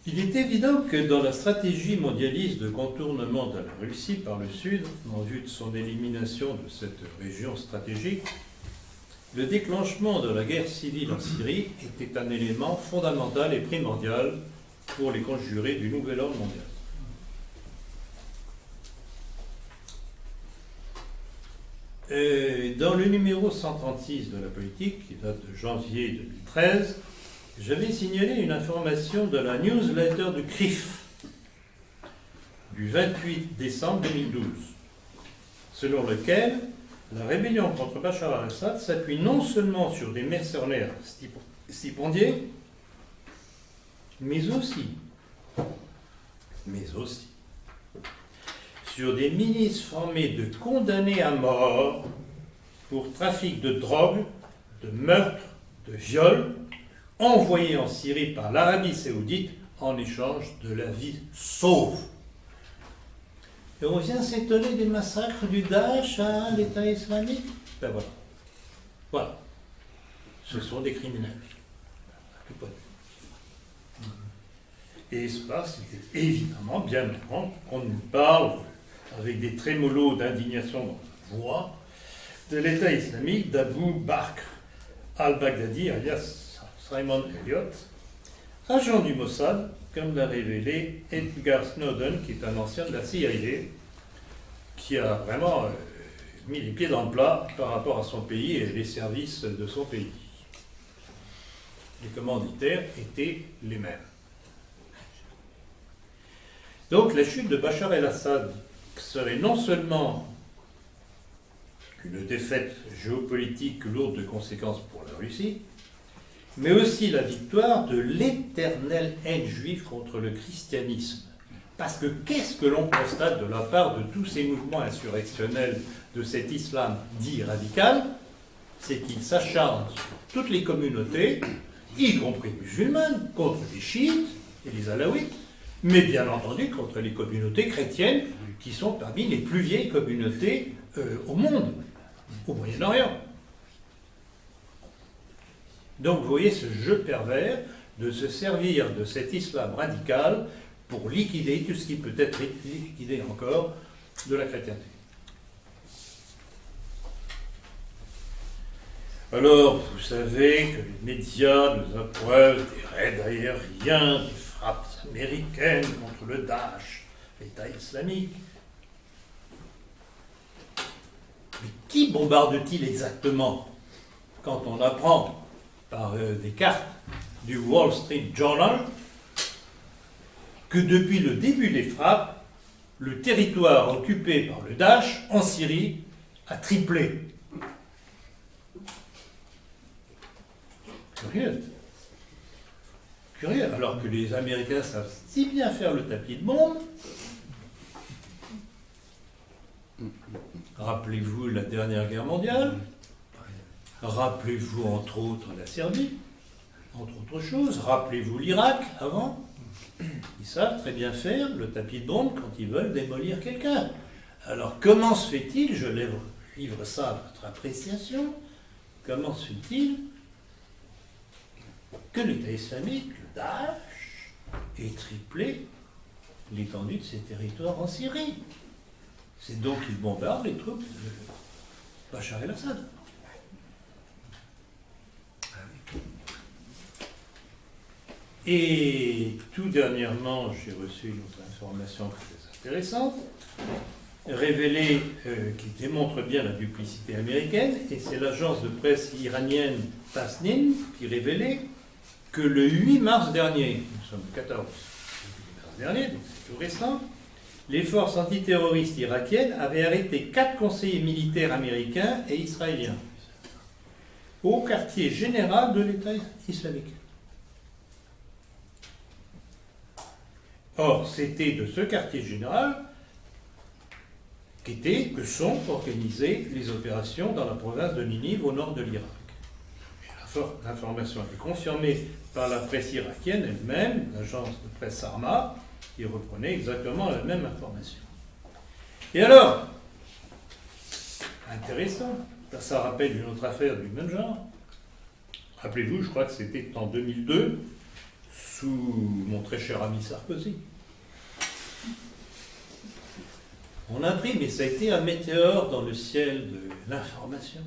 Il est évident que dans la stratégie mondialiste de contournement de la Russie par le Sud, en vue de son élimination de cette région stratégique, le déclenchement de la guerre civile en Syrie était un élément fondamental et primordial pour les conjurés du nouvel ordre mondial. Dans le numéro 136 de la politique, qui date de janvier 2013, j'avais signalé une information de la newsletter du CRIF du 28 décembre 2012, selon lequel la rébellion contre Bachar al-Assad s'appuie non seulement sur des mercenaires stipendiés, mais aussi mais aussi sur des milices formées de condamnés à mort pour trafic de drogue, de meurtre, de viol, envoyés en Syrie par l'Arabie Saoudite en échange de la vie sauve. Et on vient s'étonner des massacres du Daesh à l'État islamique. Ben voilà. Voilà. Ce sont des criminels. Et cela, c'était évidemment bien avant qu'on nous parle, avec des trémolos d'indignation dans la voix, de l'État islamique d'Abu Bakr al-Baghdadi, alias Simon Elliott, agent du Mossad, comme l'a révélé Edgar Snowden, qui est un ancien de la CIA, qui a vraiment mis les pieds dans le plat par rapport à son pays et les services de son pays. Les commanditaires étaient les mêmes. Donc la chute de Bachar el-Assad serait non seulement une défaite géopolitique lourde de conséquences pour la Russie, mais aussi la victoire de l'éternelle haine juive contre le christianisme. Parce que qu'est-ce que l'on constate de la part de tous ces mouvements insurrectionnels de cet islam dit radical? C'est qu'ils s'acharnent sur toutes les communautés, y compris musulmanes, contre les chiites et les alaouites, mais bien entendu contre les communautés chrétiennes, qui sont parmi les plus vieilles communautés au monde, au Moyen-Orient. Donc vous voyez ce jeu pervers de se servir de cet islam radical pour liquider tout ce qui peut être liquidé encore de la chrétienté. Alors, vous savez que les médias nous appreuvent des raids aériens, des frappes américaines contre le Daesh, l'État islamique. Mais qui bombarde-t-il exactement? Quand on apprend par des cartes du Wall Street Journal que depuis le début des frappes, le territoire occupé par le Daesh en Syrie a triplé. Curieux. Curieux, alors que les Américains savent si bien faire le tapis de bombe. Rappelez-vous la dernière guerre mondiale. Rappelez-vous entre autres la Serbie, entre autres choses. Rappelez-vous l'Irak avant. Ils savent très bien faire le tapis de bombe quand ils veulent démolir quelqu'un. Alors comment se fait-il, je livre ça à votre appréciation, comment se fait-il que l'État islamique, le Daesh, ait triplé l'étendue de ses territoires en Syrie? C'est donc qu'ils bombardent les troupes de Bachar el-Assad. Et tout dernièrement, j'ai reçu une autre information très intéressante, révélée, qui démontre bien la duplicité américaine, et c'est l'agence de presse iranienne Tasnim qui révélait que le 8 mars dernier, nous sommes le 14 mars dernier, donc c'est tout récent, les forces antiterroristes irakiennes avaient arrêté 4 conseillers militaires américains et israéliens au quartier général de l'État islamique. Or, c'était de ce quartier général que sont organisées les opérations dans la province de Ninive au nord de l'Irak. L'information est confirmée par la presse irakienne elle-même, l'agence de presse Sarma, qui reprenait exactement la même information. Et alors, intéressant, ça rappelle une autre affaire du même genre. Rappelez-vous, je crois que c'était en 2002, sous mon très cher ami Sarkozy. On a appris, mais ça a été un météore dans le ciel de l'information,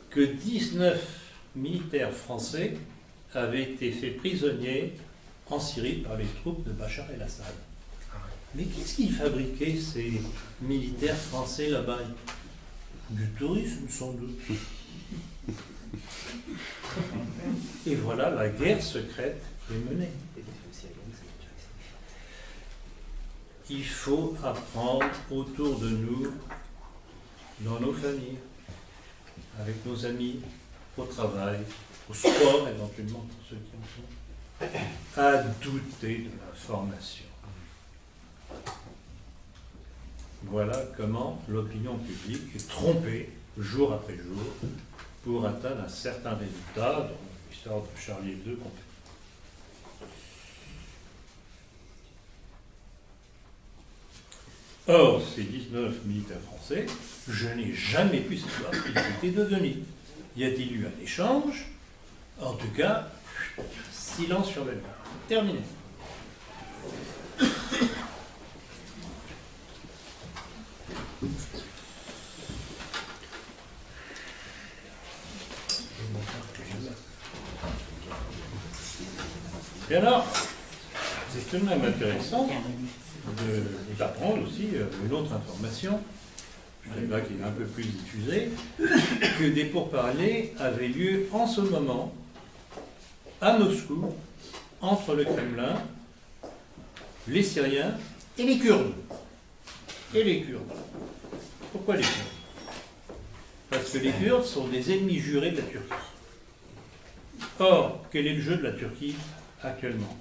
que 19 militaires français avaient été faits prisonniers en Syrie par les troupes de Bachar el-Assad. Mais qu'est-ce qu'ils fabriquaient, ces militaires français là-bas? Du tourisme, sans doute. Et voilà la guerre secrète qui est menée. Il faut apprendre autour de nous, dans nos familles, avec nos amis, au travail, au sport éventuellement pour ceux qui en sont, à douter de l'information. Voilà comment l'opinion publique est trompée jour après jour pour atteindre un certain résultat dans l'histoire de Charlie Hebdo. Or, ces 19 militaires français, je n'ai jamais pu savoir ce qu'ils étaient devenus. Y a-t-il eu un échange? En tout cas, silence sur le mur. Terminé. Et alors, c'est tout de même intéressant d'apprendre aussi une autre information, je sais pas qui est un peu plus diffusée, que des pourparlers avaient lieu en ce moment à Moscou entre le Kremlin, les Syriens et les Kurdes. Et les Kurdes. Pourquoi les Kurdes? Parce que les Kurdes sont des ennemis jurés de la Turquie. Or, quel est le jeu de la Turquie actuellement?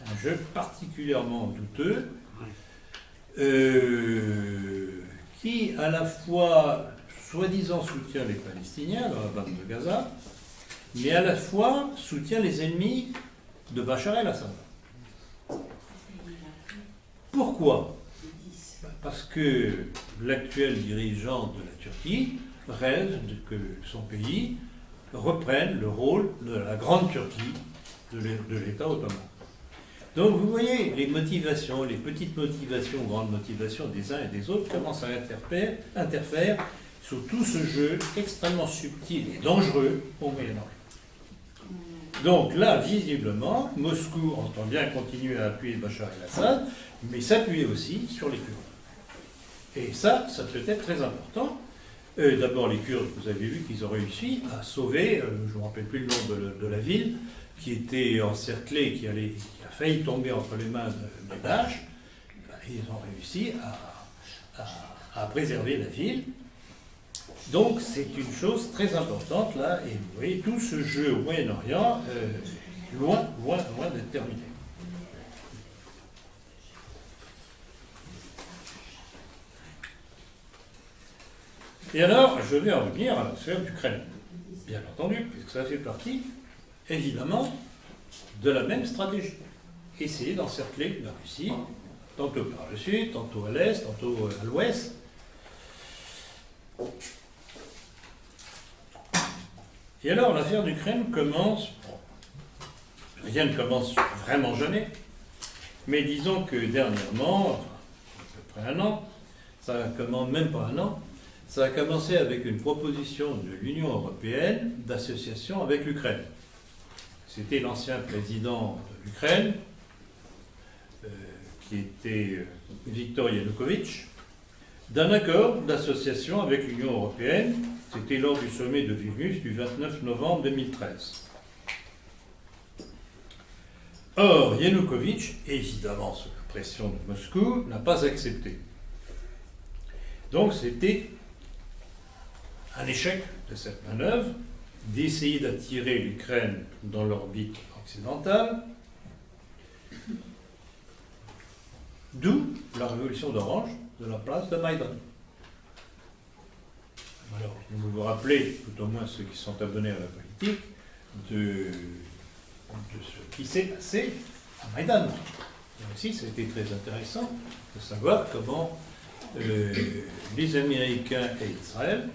Un jeu particulièrement douteux, qui à la fois, soi-disant, soutient les Palestiniens dans la bande de Gaza, mais à la fois soutient les ennemis de Bachar el-Assad. Pourquoi? Parce que l'actuel dirigeant de la Turquie rêve que son pays reprenne le rôle de la grande Turquie de l'État ottoman. Donc vous voyez, les motivations, les petites motivations, grandes motivations des uns et des autres commencent à interférer sur tout ce jeu extrêmement subtil et dangereux au Moyen-Orient. Donc là, visiblement, Moscou entend bien continuer à appuyer Bachar el-Assad, mais s'appuyer aussi sur les Kurdes. Et ça peut être très important. D'abord, les Kurdes, vous avez vu qu'ils ont réussi à sauver, je ne me rappelle plus le nom de la ville, qui était encerclée, qui a failli tomber entre les mains de Daesh. Ils ont réussi à préserver la ville. Donc c'est une chose très importante là, et vous voyez tout ce jeu au Moyen-Orient, loin d'être terminé. Et alors, je vais en revenir à la sphère d'Ukraine, bien entendu, puisque ça fait partie, évidemment, de la même stratégie. Essayer d'encercler la Russie, tantôt par le sud, tantôt à l'est, tantôt à l'ouest. Et alors, l'affaire d'Ukraine commence, rien ne commence vraiment jamais, mais disons que dernièrement, à peu près un an, ça commence même pas un an, ça a commencé avec une proposition de l'Union européenne d'association avec l'Ukraine. C'était l'ancien président de l'Ukraine, qui était Viktor Yanukovych, d'un accord d'association avec l'Union européenne. C'était lors du sommet de Vilnius du 29 novembre 2013. Or, Yanukovych, évidemment sous la pression de Moscou, n'a pas accepté. Donc c'était un échec de cette manœuvre, d'essayer d'attirer l'Ukraine dans l'orbite occidentale, d'où la révolution d'Orange de la place de Maïdan. Alors, vous vous rappelez, tout au moins ceux qui sont abonnés à la politique, de ce qui s'est passé à Maïdan. Et aussi, c'était très intéressant de savoir comment les Américains et Israël,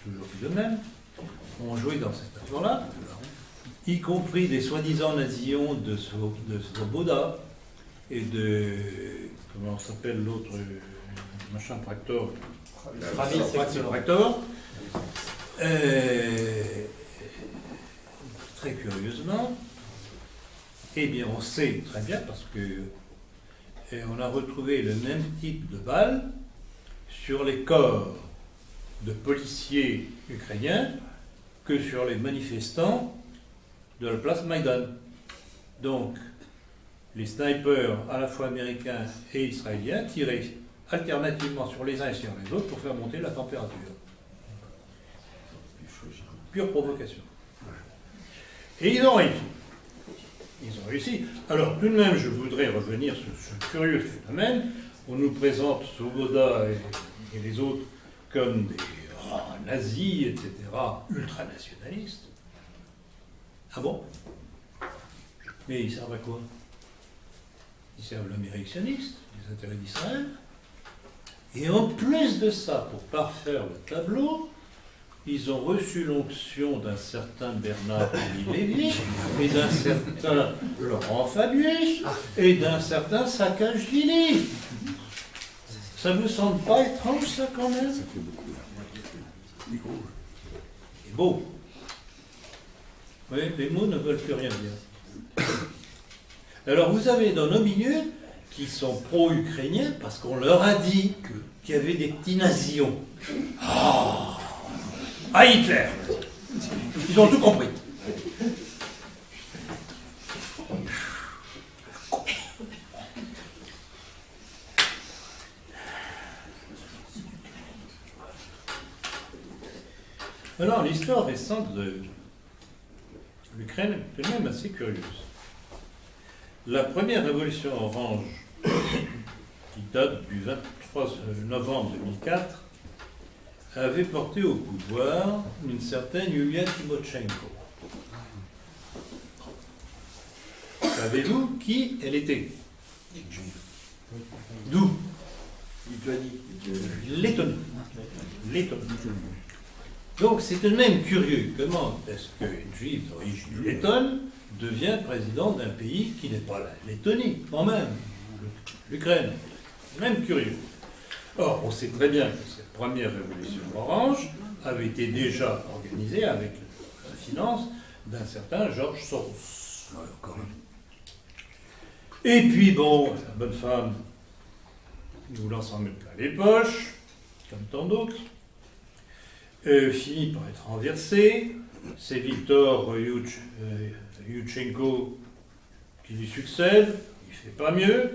toujours plus de même, ont joué dans cette affaire-là, y compris des soi-disant nazillons de Svoboda et de, comment s'appelle l'autre, machin Tractor, Tractor. Très curieusement, eh bien on sait très bien parce que on a retrouvé le même type de balles sur les corps de policiers ukrainiens que sur les manifestants de la place Maïdan. Donc, les snipers, à la fois américains et israéliens, tiraient alternativement sur les uns et sur les autres pour faire monter la température. Pure provocation. Et ils ont réussi. Ils ont réussi. Alors, tout de même, je voudrais revenir sur ce curieux phénomène. On nous présente Svoboda et les autres comme des nazis, etc., ultranationalistes. Ah bon? Mais ils servent à quoi? Ils servent l'Amérique sioniste, les intérêts d'Israël. Et en plus de ça, pour parfaire le tableau, ils ont reçu l'onction d'un certain Bernard-Henri Lévy, et d'un certain Laurent Fabius, et d'un certain Saakashvili. Ça vous semble pas étrange, ça, quand même? Ça fait beaucoup. C'est beau. Oui, les mots ne veulent plus rien dire. Alors, vous avez dans nos milieux qui sont pro-ukrainiens parce qu'on leur a dit qu'il y avait des petits nazions. À Hitler. Ils ont tout compris. Alors, l'histoire récente de l'Ukraine est tout de même assez curieuse. La première révolution orange, qui date du 23 novembre 2004, avait porté au pouvoir une certaine Yulia Tymoshenko. Savez-vous qui elle était? D'où? Lettonie. Donc c'est tout de même curieux. Comment est-ce qu'une juive d'origine lettonne devient présidente d'un pays qui n'est pas la Lettonie, quand même, l'Ukraine? C'est même curieux. Or, on sait très bien que cette première révolution orange avait été déjà organisée avec la finance d'un certain George Soros. Et puis bon, la bonne femme nous voulant s'en mettre plein les poches, comme tant d'autres, finit par être renversée. C'est Viktor Yushchenko qui lui succède, il ne fait pas mieux.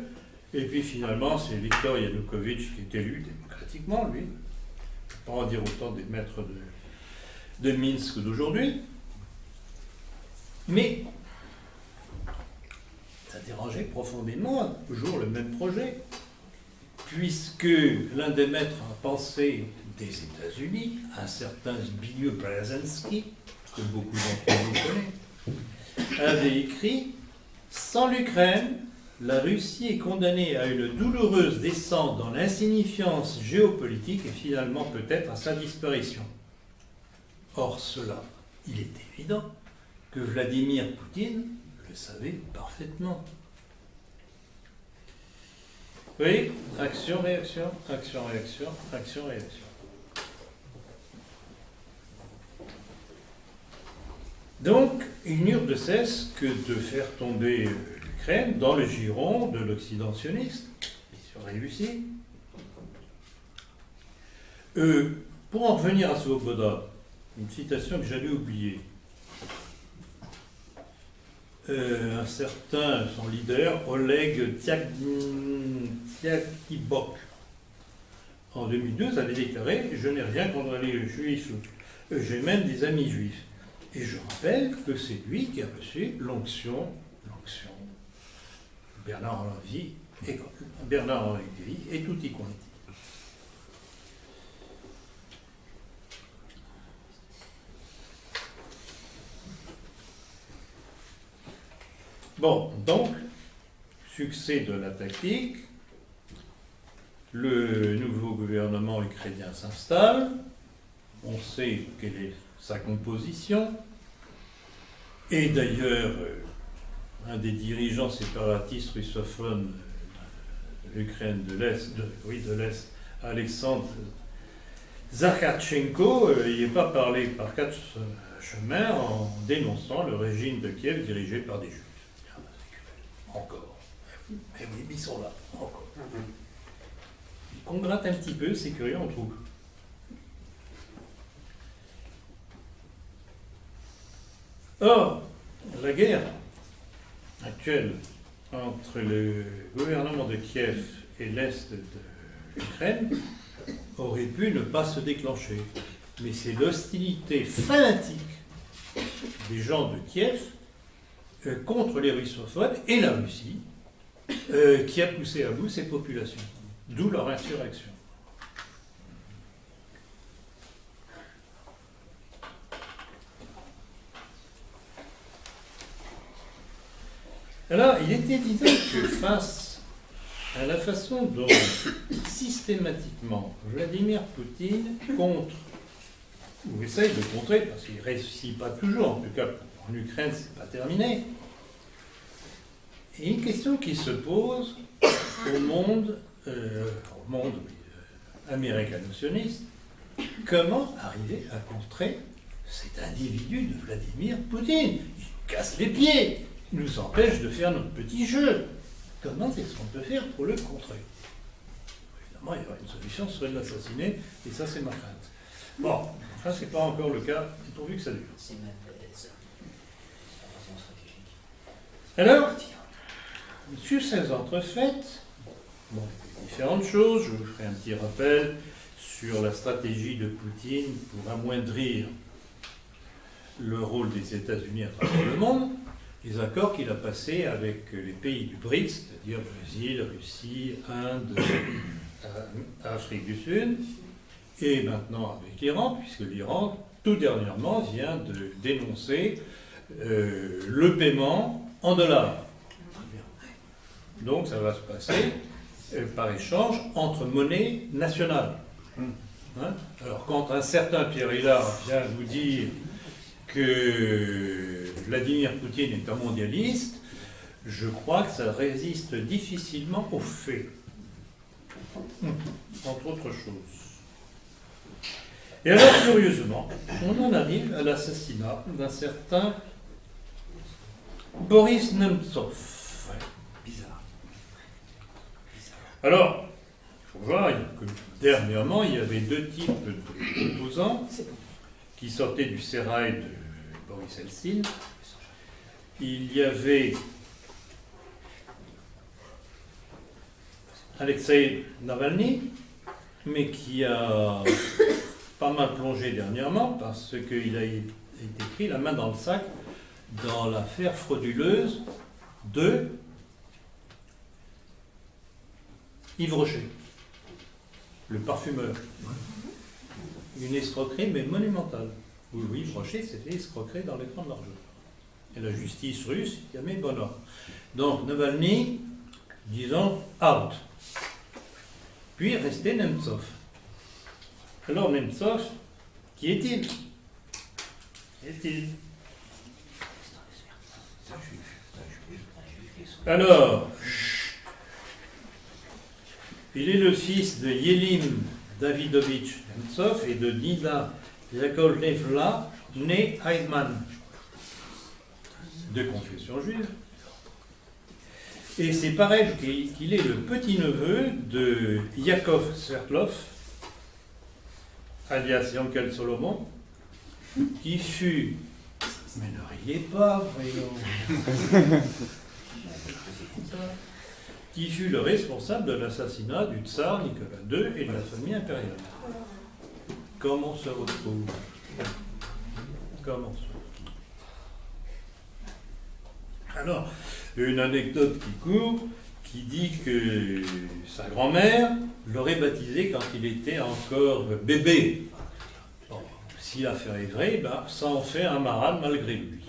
Et puis finalement, c'est Viktor Yanukovych qui est élu démocratiquement, lui. On ne peut pas en dire autant des maîtres de Minsk d'aujourd'hui. Mais ça dérangeait profondément toujours le même projet, puisque l'un des maîtres en pensée des États-Unis, un certain Zbigniew Brzezinski, que beaucoup d'entre vous connaissent, avait écrit « Sans l'Ukraine, la Russie est condamnée à une douloureuse descente dans l'insignifiance géopolitique et finalement peut-être à sa disparition. » Or cela, il est évident que Vladimir Poutine le savait parfaitement. Oui, action, réaction, action, réaction, action, réaction. Donc, ils n'eurent de cesse que de faire tomber l'Ukraine dans le giron de l'Occident sioniste. Ils ont réussi. Pour en revenir à Svoboda, une citation que j'avais oubliée. Un certain, son leader, Oleg Tyakhibok, en 2002, avait déclaré « Je n'ai rien contre les juifs, j'ai même des amis juifs ». Et je rappelle que c'est lui qui a reçu l'onction Bernard-Henri Lévy et tutti quanti. Bon, donc, succès de la tactique, le nouveau gouvernement ukrainien s'installe, on sait quelle est sa composition, et d'ailleurs, un des dirigeants séparatistes russophones de l'Ukraine de l'Est, Alexandre Zakharchenko, n'y est pas parlé par quatre chemins en dénonçant le régime de Kiev dirigé par des Juifs. Encore. Mais oui, ils sont là, encore. Et qu'on gratte un petit peu, c'est curieux, on trouve. Or, la guerre actuelle entre le gouvernement de Kiev et l'Est de l'Ukraine aurait pu ne pas se déclencher. Mais c'est l'hostilité fanatique des gens de Kiev contre les russophones et la Russie, qui a poussé à bout ces populations, d'où leur insurrection. Alors, il est évident que face à la façon dont systématiquement Vladimir Poutine contre, ou essaye de contrer, parce qu'il ne réussit pas toujours, en tout cas en Ukraine, c'est pas terminé, il y a une question qui se pose au monde américano-sioniste: comment arriver à contrer cet individu de Vladimir Poutine? Il casse les pieds, il nous empêche de faire notre petit jeu. Comment est-ce qu'on peut faire pour le contrer? Évidemment, il y aura une solution, ce serait de l'assassiner, et ça, c'est ma crainte. Bon, ça, c'est pas encore le cas, et pourvu que ça dure. C'est ma thèse. C'est la raison stratégique. Alors, sur ces entrefaites, bon, il y a différentes choses. Je vous ferai un petit rappel sur la stratégie de Poutine pour amoindrir le rôle des États-Unis à travers le monde, les accords qu'il a passés avec les pays du BRICS, c'est-à-dire Brésil, Russie, Inde, Afrique du Sud, et maintenant avec l'Iran, puisque l'Iran, tout dernièrement, vient de dénoncer le paiement en dollars. Donc ça va se passer par échange entre monnaies nationales. Hein? Alors quand un certain Pierre Hillard vient vous dire que Vladimir Poutine est un mondialiste, je crois que ça résiste difficilement aux faits, entre autres choses. Et alors, curieusement, on en arrive à l'assassinat d'un certain Boris Nemtsov. Bizarre. Alors, il faut voir que dernièrement, il y avait deux types d'opposants qui sortaient du sérail de Boris Eltsine. Il y avait Alexei Navalny, mais qui a pas mal plongé dernièrement parce qu'il a été pris la main dans le sac dans l'affaire frauduleuse de Yves Rocher, le parfumeur. Une escroquerie, mais monumentale. Où Yves Rocher s'est fait escroquer dans les grandes largeurs. Et la justice russe y a mis bon ordre. Donc Navalny, disons, out. Puis restait Nemtsov. Alors Nemtsov, qui est-il? Alors, il est le fils de Yelim Davidovitch Nemtsov et de Nina Yakovlevna née Heidman, de confession juive. Et c'est pareil qu'il est le petit-neveu de Yakov Svertlov, alias Yankel Solomon, qui fut... Mais ne riez pas, voyons. Qui fut le responsable de l'assassinat du tsar Nicolas II et de la famille impériale. Comment on se retrouve? Comment on se retrouve? Alors, une anecdote qui court, qui dit que sa grand-mère l'aurait baptisé quand il était encore bébé. Bon, si l'affaire est vraie, ben, ça en fait un marade malgré lui.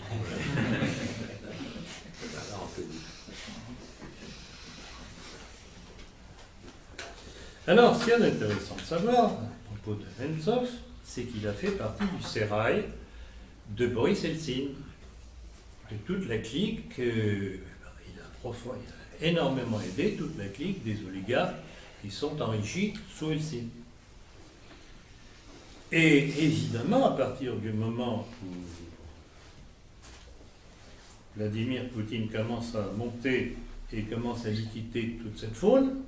Alors, ce qu'il y a d'intéressant de savoir à propos de Nemtsov, c'est qu'il a fait partie du sérail de Boris Eltsine, de toute la clique. Il a énormément aidé toute la clique des oligarques qui sont enrichis sous Eltsine. Et évidemment, à partir du moment où Vladimir Poutine commence à monter et commence à liquider toute cette faune,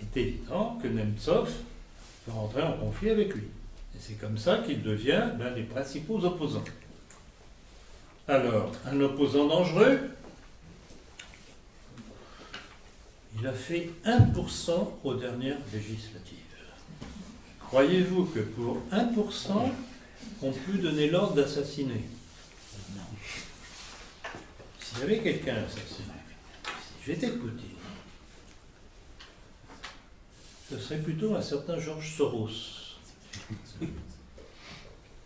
il est évident que Nemtsov va rentrer en conflit avec lui. Et c'est comme ça qu'il devient l'un des principaux opposants. Alors, un opposant dangereux, il a fait 1% aux dernières législatives. Croyez-vous que pour 1%, on peut donner l'ordre d'assassiner? s'il y avait quelqu'un assassiné, si j'étais Poutine, ce serait plutôt un certain George Soros,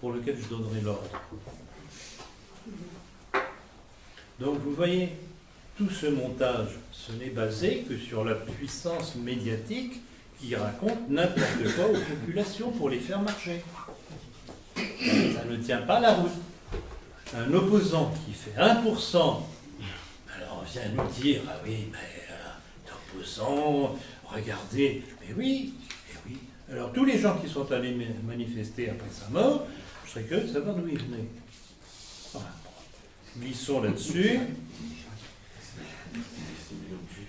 pour lequel je donnerais l'ordre. Donc vous voyez, tout ce montage, ce n'est basé que sur la puissance médiatique qui raconte n'importe quoi aux populations pour les faire marcher. Ça ne tient pas la route. Un opposant qui fait 1%, alors on vient nous dire, ah oui, mais opposant, regardez, mais oui, et oui. Alors tous les gens qui sont allés manifester après sa mort, je serais curieux de savoir d'où ils venaient. Voilà. Glissons là-dessus.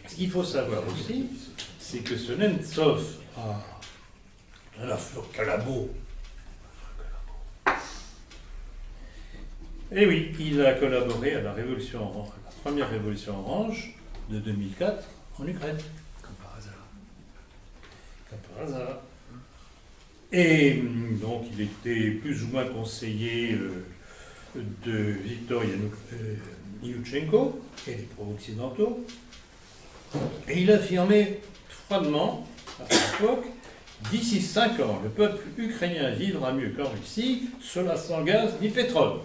Ce qu'il faut savoir aussi, c'est que ce Nemtsov a la fleur Calabo. Et oui, il a collaboré à la révolution orange, la première révolution orange de 2004 en Ukraine. Comme par hasard. Comme par hasard. Et donc il était plus ou moins conseiller de Viktor Yanukovych et des pro-occidentaux. Et il affirmait froidement, à l'époque, d'ici 5 ans, le peuple ukrainien vivra mieux qu'en Russie, cela sans gaz ni pétrole.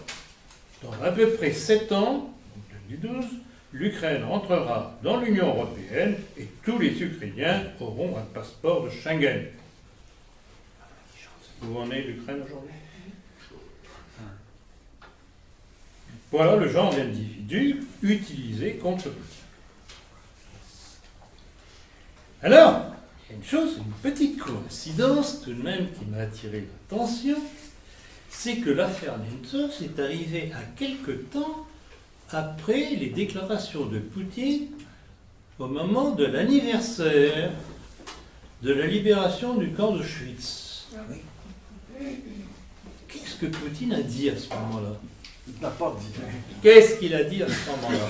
Dans à peu près 7 ans, en 2012, l'Ukraine entrera dans l'Union européenne et tous les Ukrainiens auront un passeport de Schengen. Où en est l'Ukraine aujourd'hui? Voilà le genre d'individu utilisé contre Poutine. Alors, il y a une chose, une petite coïncidence tout de même qui m'a attiré l'attention, c'est que l'affaire Nemtsov est arrivée à quelque temps après les déclarations de Poutine au moment de l'anniversaire de la libération du camp d'Auschwitz. Qu'est-ce que Poutine a dit à ce moment-là? Il n'a pas dit. Qu'est-ce qu'il a dit à ce moment-là?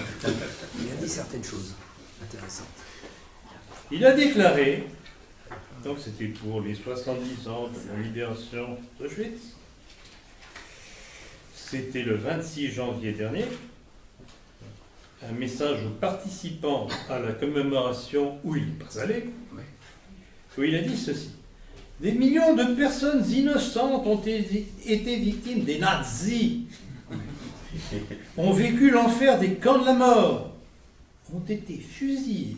Il a dit certaines choses intéressantes. Il a déclaré, donc c'était pour les 70 ans de la libération d'Auschwitz, c'était le 26 janvier dernier, un message aux participants à la commémoration où il n'est pas allé, où il a dit ceci. Des millions de personnes innocentes ont été victimes des nazis, ont vécu l'enfer des camps de la mort, ont été fusillés,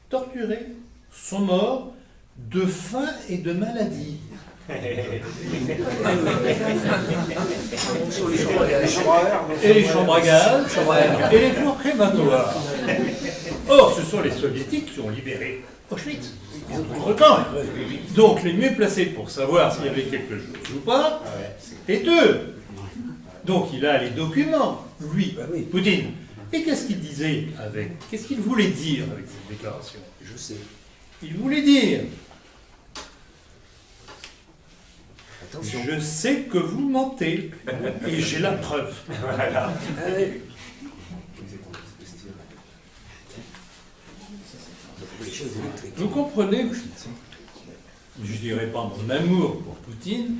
torturés, sont morts de faim et de maladie. Et les chambres à gaz, et les cours crématoires. Or, ce sont les soviétiques qui ont libéré Auschwitz. Entre-temps. Donc, les mieux placés pour savoir s'il y avait quelque chose ou pas, c'était eux. Donc, il a les documents, lui, Poutine. Et qu'est-ce qu'il disait avec? Qu'est-ce qu'il voulait dire avec cette déclaration? Je sais. Il voulait dire, Attention. je sais que vous mentez, et j'ai la preuve. Voilà. Les choses électriques. Vous comprenez, je ne dirais pas mon amour pour Poutine,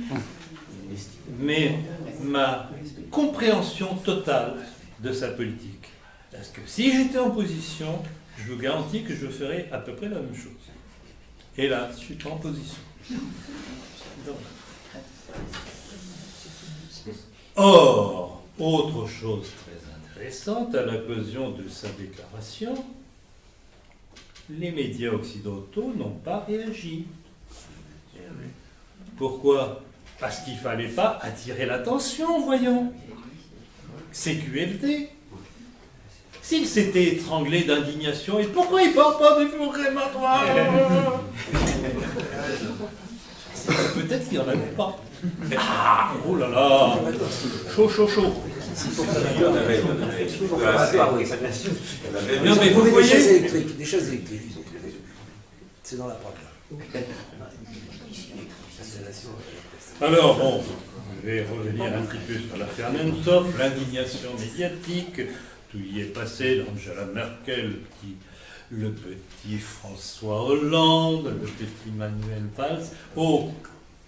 mais ma compréhension totale de sa politique. Parce que si j'étais en position, je vous garantis que je ferais à peu près la même chose. Et là, je ne suis pas en position. Donc. Or, autre chose très intéressante, à l'occasion de sa déclaration, les médias occidentaux n'ont pas réagi. Pourquoi? Parce qu'il ne fallait pas attirer l'attention, voyons. C'est QFD. S'il s'était étranglé d'indignation, et pourquoi il ne parle pas des fours crématoires? Peut-être qu'il n'y en avait pas. Ah, oh là là, chaud, chaud, chaud. Non mais vous voyez, des chaises électriques. C'est dans la preuve. alors bon, je vais revenir un petit peu sur l'affaire Nemtsov, l'indignation médiatique, tout y est passé, Angela Merkel, le petit François Hollande, le petit Manuel Valls. Oh,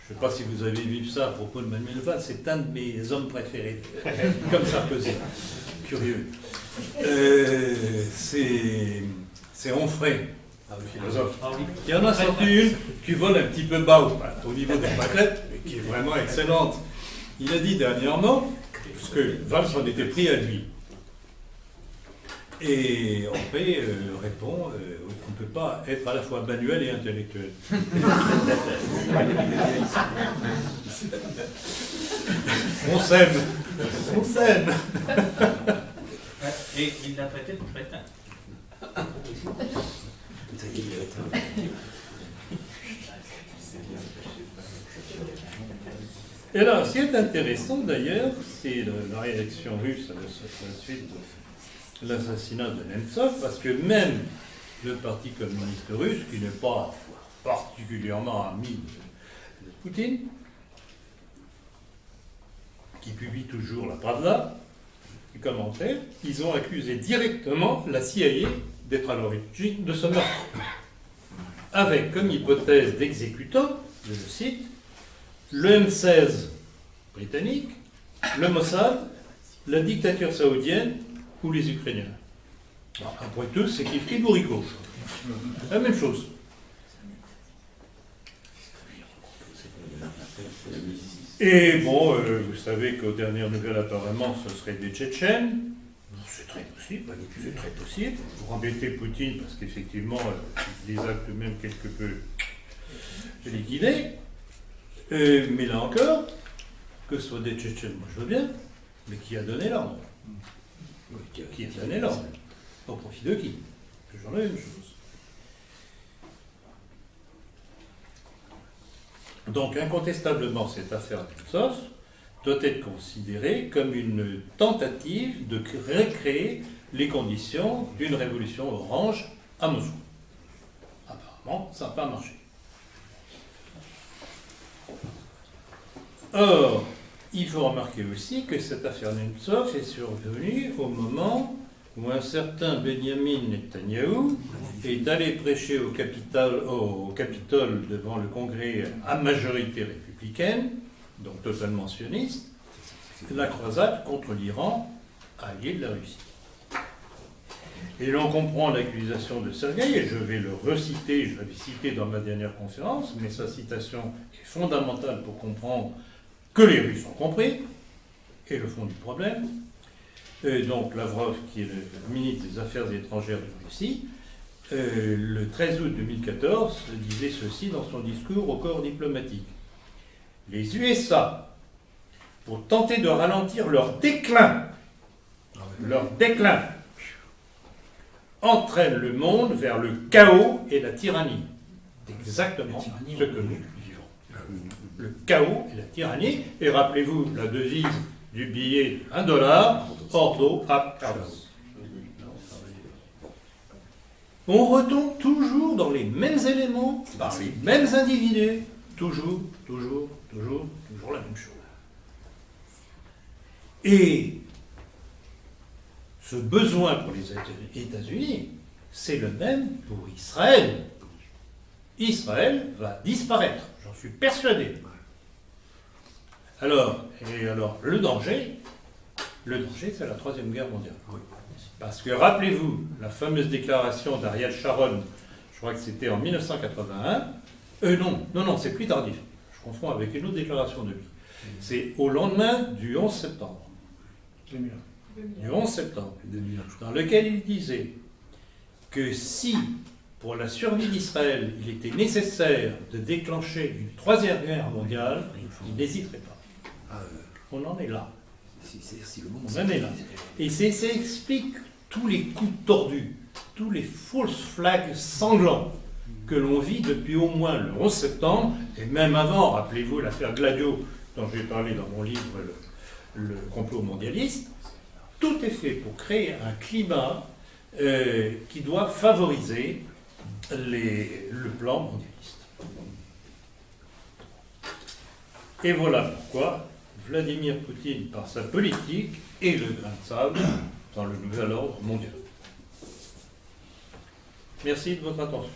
Je ne sais pas si vous avez vu ça à propos de Manuel Valls, c'est un de mes hommes préférés, comme Sarkozy. Curieux. C'est Onfray, le philosophe, qui en a sorti une qui vole un petit peu bas au niveau des pâquerettes, mais qui est vraiment excellente. Il a dit dernièrement, parce que Valls en était pris à lui, et Onfray répond, on ne peut pas être à la fois manuel et intellectuel. On s'aime. On s'aime. Et il l'a traité de crétin. Et alors, ce qui est intéressant d'ailleurs, c'est la réaction russe à la suite de l'assassinat de Nemtsov, parce que même le Parti communiste russe, qui n'est pas particulièrement ami de Poutine, qui publie toujours la Pravda, qui commentait, ils ont accusé directement la CIA d'être à l'origine de ce meurtre, avec comme hypothèse d'exécutant, je le cite, le M16 britannique, le Mossad, la dictature saoudienne ou les Ukrainiens. Alors, après tout, c'est qui frit bourricot. La même chose. Et bon, vous savez qu'aux dernières nouvelles, apparemment, ce serait des Tchétchènes. C'est très possible, c'est très possible. Pour embêter Poutine, parce qu'effectivement, des actes même quelque peu liquidés. Mais là encore, que ce soit des Tchétchènes, moi je veux bien, mais qui a donné l'ordre? Qui a donné l'ordre? Au profit de qui? Toujours la même chose. Donc, incontestablement, cette affaire Nemtsov doit être considérée comme une tentative de recréer les conditions d'une révolution orange à Moscou. Apparemment, ça n'a pas marché. Or, il faut remarquer aussi que cette affaire Nemtsov est survenue au moment où un certain Benjamin Netanyahou est allé prêcher au Capitole devant le Congrès à majorité républicaine, donc totalement sioniste, la croisade contre l'Iran, allié de la Russie. Et l'on comprend l'accusation de Sergueï, et je vais le reciter, je l'avais cité dans ma dernière conférence, mais sa citation est fondamentale pour comprendre que les Russes ont compris, et le fond du problème. Donc Lavrov, qui est le ministre des Affaires étrangères de Russie, le 13 août 2014, disait ceci dans son discours au corps diplomatique. Les USA, pour tenter de ralentir leur déclin, entraînent le monde vers le chaos et la tyrannie. C'est exactement ce que nous vivons. Le chaos et la tyrannie. Et rappelez-vous la devise du billet $1, Ordo ab Carlos. On retombe toujours dans les mêmes éléments, par les mêmes individus, toujours la même chose. Et ce besoin pour les États-Unis, c'est le même pour Israël. Israël va disparaître, j'en suis persuadé. Alors, le danger, c'est la Troisième Guerre mondiale. Parce que rappelez-vous, la fameuse déclaration d'Ariel Sharon, je crois que c'était en 1981, non, c'est plus tardif, je confonds avec une autre déclaration de lui. C'est au lendemain du 11 septembre. 2001. Du 11 septembre, dans lequel il disait que si, pour la survie d'Israël, il était nécessaire de déclencher une Troisième Guerre mondiale, il n'hésiterait pas. On en est là. On en est là. Et ça explique tous les coups tordus, tous les false flags sanglants que l'on vit depuis au moins le 11 septembre, et même avant, rappelez-vous l'affaire Gladio, dont j'ai parlé dans mon livre le complot mondialiste. Tout est fait pour créer un climat qui doit favoriser le plan mondialiste. Et voilà pourquoi Vladimir Poutine, par sa politique, est le grain de sable dans le nouvel ordre mondial. Merci de votre attention.